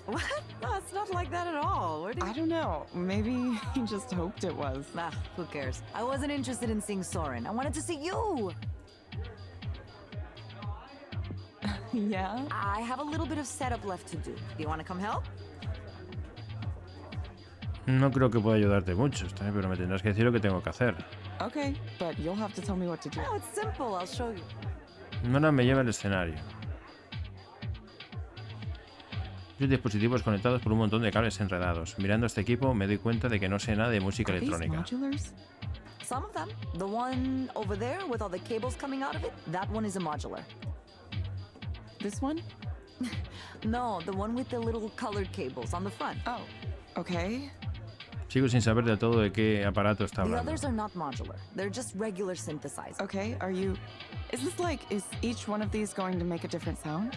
[SPEAKER 2] What? No, it's not like that at all. Where did
[SPEAKER 3] I don't know. Maybe he just hoped it was.
[SPEAKER 2] Ah, who cares? I wasn't interested in seeing Soren. I wanted to see you.
[SPEAKER 3] Yeah?
[SPEAKER 2] I have a little bit of setup left to do. Do you want to come help?
[SPEAKER 1] No creo que pueda ayudarte mucho, está bien, pero me tendrás que decir lo que tengo que hacer.
[SPEAKER 3] Okay, but you'll have to tell me what to do.
[SPEAKER 2] No, it's simple. I'll show you.
[SPEAKER 1] Nora me lleva al escenario. Los dispositivos conectados por un montón de cables enredados. Mirando este equipo me doy cuenta de que no sé nada de música
[SPEAKER 3] Are these
[SPEAKER 1] electrónica.
[SPEAKER 3] modulars?
[SPEAKER 2] Some of them. The one over there with all the cables coming out of it, that one is a modular.
[SPEAKER 3] This one?
[SPEAKER 2] No, the one with the little colored cables on the front.
[SPEAKER 3] Oh, okay.
[SPEAKER 1] Sigo sin saber del todo de qué aparato está
[SPEAKER 2] The
[SPEAKER 1] hablando.
[SPEAKER 2] others are not modular. They're just regular synthesizers.
[SPEAKER 3] Okay, are you... Is each one of these going to make a different sound?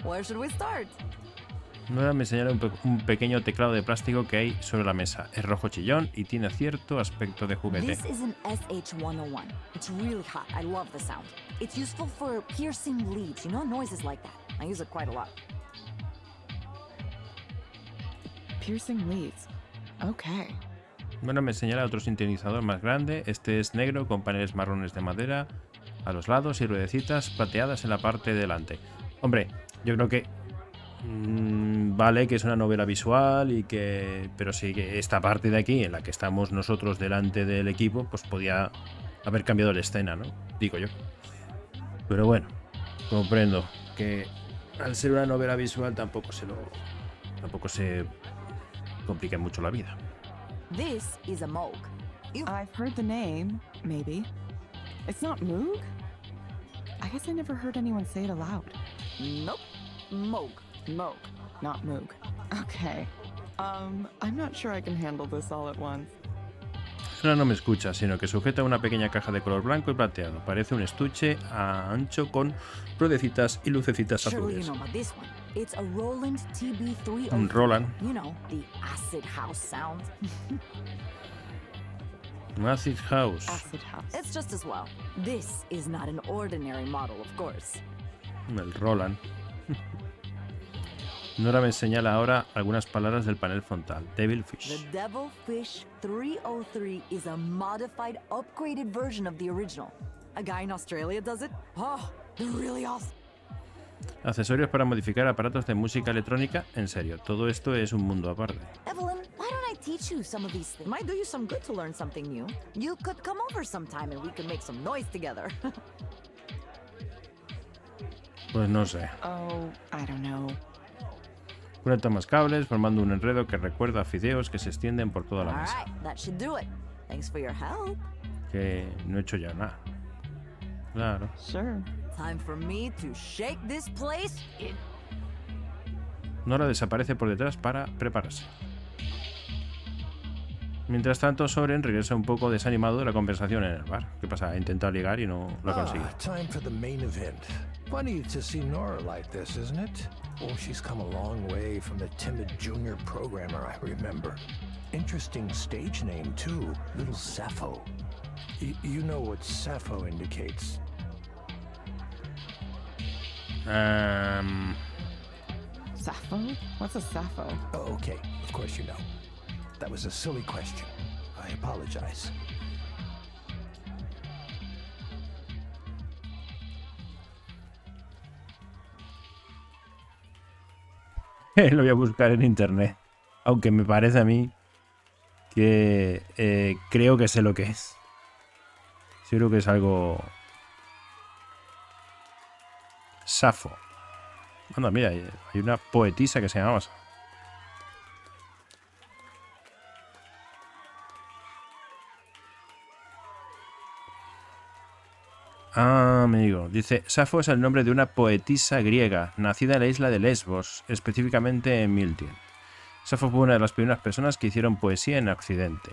[SPEAKER 2] Where should we start?
[SPEAKER 1] Nora me señala un pequeño teclado de plástico que hay sobre la mesa. Es rojo chillón y tiene cierto aspecto de juguete.
[SPEAKER 2] This is an SH-101. It's really hot. I love the sound. It's useful for piercing leads, you know, noises like that. I use it quite a lot.
[SPEAKER 3] Piercing leads. Okay.
[SPEAKER 1] Bueno, me señala otro sintonizador más grande. Este es negro con paneles marrones de madera a los lados y ruedecitas plateadas en la parte de delante. Hombre, yo creo que vale que es una novela visual y que, pero sí que esta parte de aquí en la que estamos nosotros delante del equipo, pues podía haber cambiado la escena, ¿no? Digo yo. Pero bueno, comprendo que al ser una novela visual tampoco se complica mucho la vida.
[SPEAKER 2] This is a Moog.
[SPEAKER 3] I've heard the name, maybe. It's not Moog? I guess I never heard anyone say it aloud.
[SPEAKER 2] Nope. Moog.
[SPEAKER 3] Moog, not Moog. Okay. I'm not sure I can handle this all at once.
[SPEAKER 1] Ahora no me escucha, sino que sujeta una pequeña caja de color blanco y plateado. Parece un estuche ancho con ruedecitas y lucecitas
[SPEAKER 2] Surely you
[SPEAKER 1] azules.
[SPEAKER 2] know about this one. It's a Roland TB303.
[SPEAKER 1] Un Roland.
[SPEAKER 2] You know, the acid house sound.
[SPEAKER 1] Acid House.
[SPEAKER 3] Acid house.
[SPEAKER 2] It's just as well. This is not an ordinary model, of course.
[SPEAKER 1] El Roland. Nora me señala ahora algunas palabras del panel frontal. Devilfish.
[SPEAKER 2] The Devilfish 303 is a modified, upgraded version of the original. A guy in Australia does it. Oh, they're really awesome.
[SPEAKER 1] Accesorios para modificar aparatos de música electrónica. En serio, todo esto es un mundo aparte.
[SPEAKER 2] Evelyn, why don't I teach you some of these things? It might do you some good to learn something new. You could come over sometime and we could make some noise together.
[SPEAKER 1] Pues no sé.
[SPEAKER 3] Oh, I don't know.
[SPEAKER 1] Conecta más cables formando un enredo que recuerda a fideos que se extienden por toda la
[SPEAKER 2] All
[SPEAKER 1] mesa.
[SPEAKER 2] right, that should do it. Thanks for your help.
[SPEAKER 1] Que no he hecho ya nada. Claro.
[SPEAKER 3] Sure.
[SPEAKER 2] Time for me to shake this place.
[SPEAKER 1] Nora desaparece por detrás para prepararse. Mientras tanto, Soren regresa un poco desanimado de la conversación en el bar. ¿Qué pasa? Ha intentado ligar y no lo ha conseguido.
[SPEAKER 4] Time for the main event. Funny to see Nora like this, isn't it? Oh, she's come a long way from the timid junior programmer I remember. Interesting stage name, too. Little Sappho. You know what Sappho indicates.
[SPEAKER 3] Sappho? What's a Sappho?
[SPEAKER 4] Oh, okay, of course you know. That was a silly question. I apologize.
[SPEAKER 1] Lo voy a buscar en internet. Aunque me parece a mí que creo que sé lo que es. Sí, creo que es algo... Safo. Anda, mira, hay una poetisa que se llamaba así. Ah, amigo. Dice, Safo es el nombre de una poetisa griega, nacida en la isla de Lesbos, específicamente en Miltian. Safo fue una de las primeras personas que hicieron poesía en Occidente.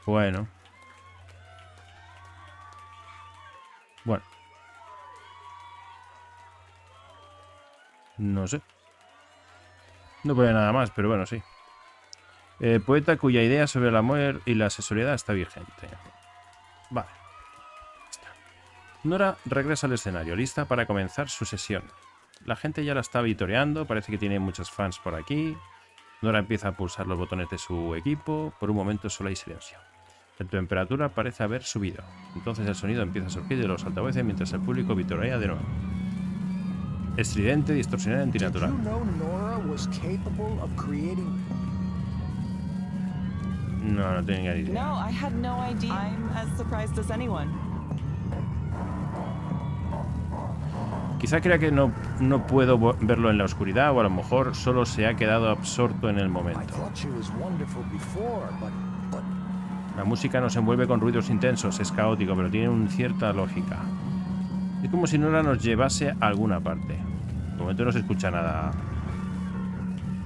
[SPEAKER 1] Bueno. No sé. No pone nada más, pero bueno, sí. Poeta cuya idea sobre el amor y la sexualidad está vigente. Vale. Está. Nora regresa al escenario, lista para comenzar su sesión. La gente ya la está vitoreando, parece que tiene muchos fans por aquí. Nora empieza a pulsar los botones de su equipo. Por un momento solo hay silencio. La temperatura parece haber subido. Entonces el sonido empieza a surgir de los altavoces mientras el público vitorea de nuevo. Estridente, distorsionado, antinatural.
[SPEAKER 4] Did you know Nora was capable of creating...
[SPEAKER 1] No tenía ni idea.
[SPEAKER 3] No, I had no idea. I'm as surprised as anyone.
[SPEAKER 1] Quizá crea que no puedo verlo en la oscuridad, o a lo mejor solo se ha quedado absorto en el
[SPEAKER 4] I
[SPEAKER 1] momento.
[SPEAKER 4] thought she was wonderful before, but
[SPEAKER 1] La música nos envuelve con ruidos intensos, es caótico, pero tiene una cierta lógica. Es como si Nora nos llevase a alguna parte. De momento no se escucha nada.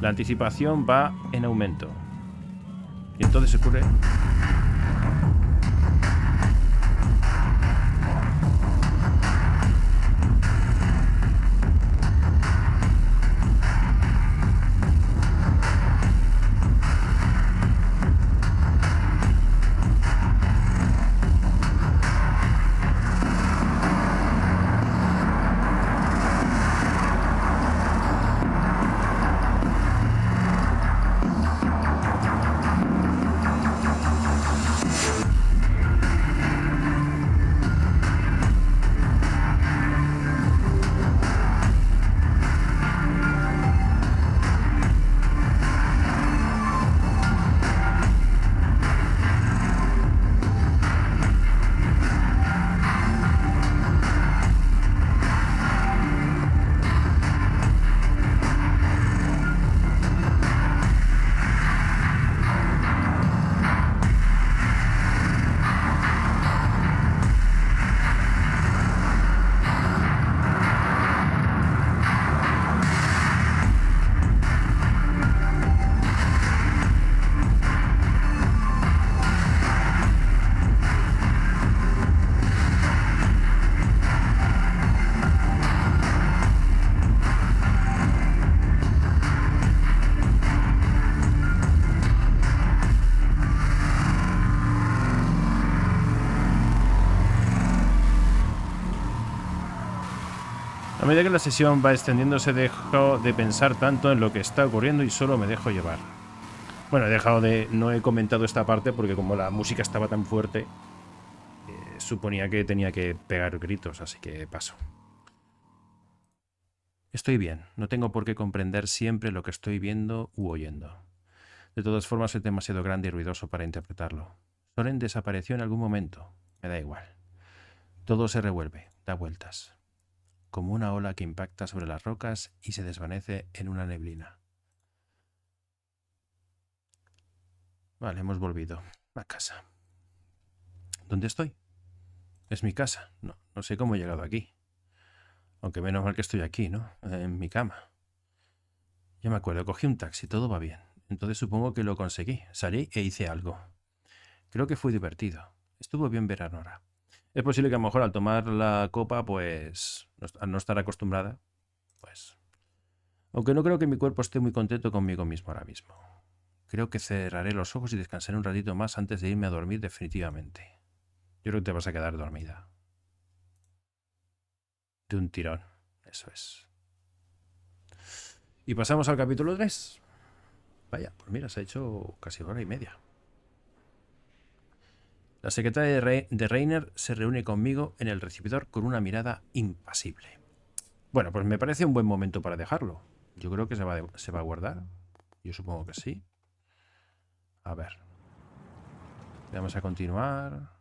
[SPEAKER 1] La anticipación va en aumento. Y entonces ocurre... A medida que la sesión va extendiéndose, dejo de pensar tanto en lo que está ocurriendo y solo me dejo llevar. Bueno, no he comentado esta parte porque como la música estaba tan fuerte, suponía que tenía que pegar gritos, así que paso. Estoy bien, no tengo por qué comprender siempre lo que estoy viendo u oyendo. De todas formas, es demasiado grande y ruidoso para interpretarlo. Soren desapareció en algún momento, me da igual. Todo se revuelve, da vueltas, como una ola que impacta sobre las rocas y se desvanece en una neblina. Vale, hemos volvido a casa. ¿Dónde estoy? Es mi casa. No sé cómo he llegado aquí. Aunque menos mal que estoy aquí, ¿no? En mi cama. Ya me acuerdo, cogí un taxi, todo va bien. Entonces supongo que lo conseguí. Salí e hice algo. Creo que fue divertido. Estuvo bien ver a Nora. Es posible que a lo mejor al tomar la copa, pues, al no estar acostumbrada, pues... Aunque no creo que mi cuerpo esté muy contento conmigo mismo ahora mismo. Creo que cerraré los ojos y descansaré un ratito más antes de irme a dormir definitivamente. Yo creo que te vas a quedar dormida. De un tirón. Eso es. Y pasamos al capítulo 3. Vaya, pues mira, se ha hecho casi hora y media. La secretaria de Reiner se reúne conmigo en el recibidor con una mirada impasible. Bueno, pues me parece un buen momento para dejarlo. Yo creo que se va a guardar. Yo supongo que sí. A ver. Vamos a continuar.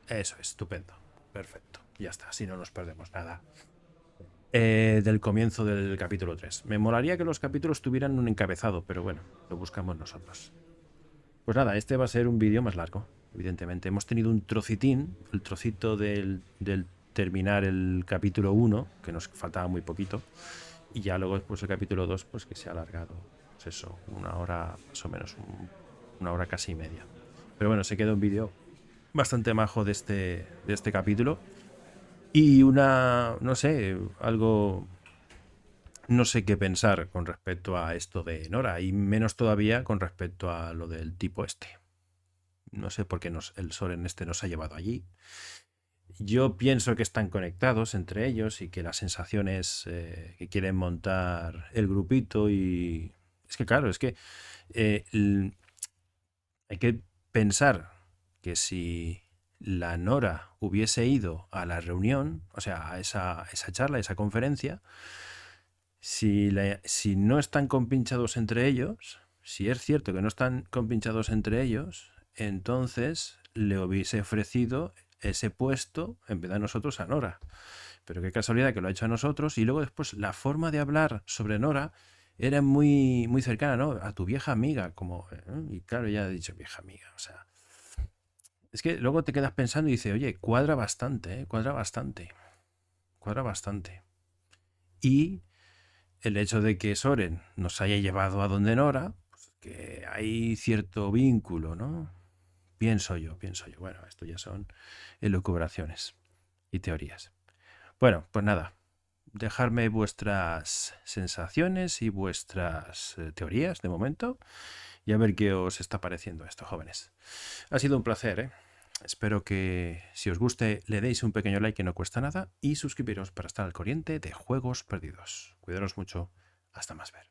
[SPEAKER 1] Eso es, estupendo. Perfecto. Ya está, así no nos perdemos nada. Del comienzo del capítulo 3. Me molaría que los capítulos tuvieran un encabezado, pero bueno, lo buscamos nosotros. Pues nada, este va a ser un vídeo más largo, evidentemente. Hemos tenido un trocitín, el trocito del terminar el capítulo 1, que nos faltaba muy poquito, y ya luego después el capítulo 2, pues que se ha alargado, pues eso, una hora más o menos, una hora casi y media. Pero bueno, se queda un vídeo bastante majo de este capítulo. Y no sé, algo... No sé qué pensar con respecto a esto de Nora, y menos todavía con respecto a lo del tipo este. No sé por qué el Soren este nos ha llevado allí. Yo pienso que están conectados entre ellos y que la sensación es que quieren montar el grupito y... Es que claro, es que hay que pensar que si la Nora hubiese ido a la reunión, o sea, a esa charla, a esa conferencia... Si no están compinchados entre ellos, si es cierto que no están compinchados entre ellos, entonces le hubiese ofrecido ese puesto en vez de a nosotros a Nora. Pero qué casualidad que lo ha hecho a nosotros. Y luego después la forma de hablar sobre Nora era muy, muy cercana, ¿no? A tu vieja amiga, como... Y claro, ya he dicho vieja amiga, o sea... Es que luego te quedas pensando y dices, oye, cuadra bastante, cuadra bastante. Cuadra bastante. Y... el hecho de que Soren nos haya llevado a donde Nora, pues que hay cierto vínculo, ¿no? Pienso yo. Bueno, esto ya son elucubraciones y teorías. Bueno, pues nada. Dejadme vuestras sensaciones y vuestras teorías de momento y a ver qué os está pareciendo esto, jóvenes. Ha sido un placer, ¿eh? Espero que si os guste le deis un pequeño like que no cuesta nada y suscribiros para estar al corriente de Juegos Perdidos. Cuidaros mucho. Hasta más ver.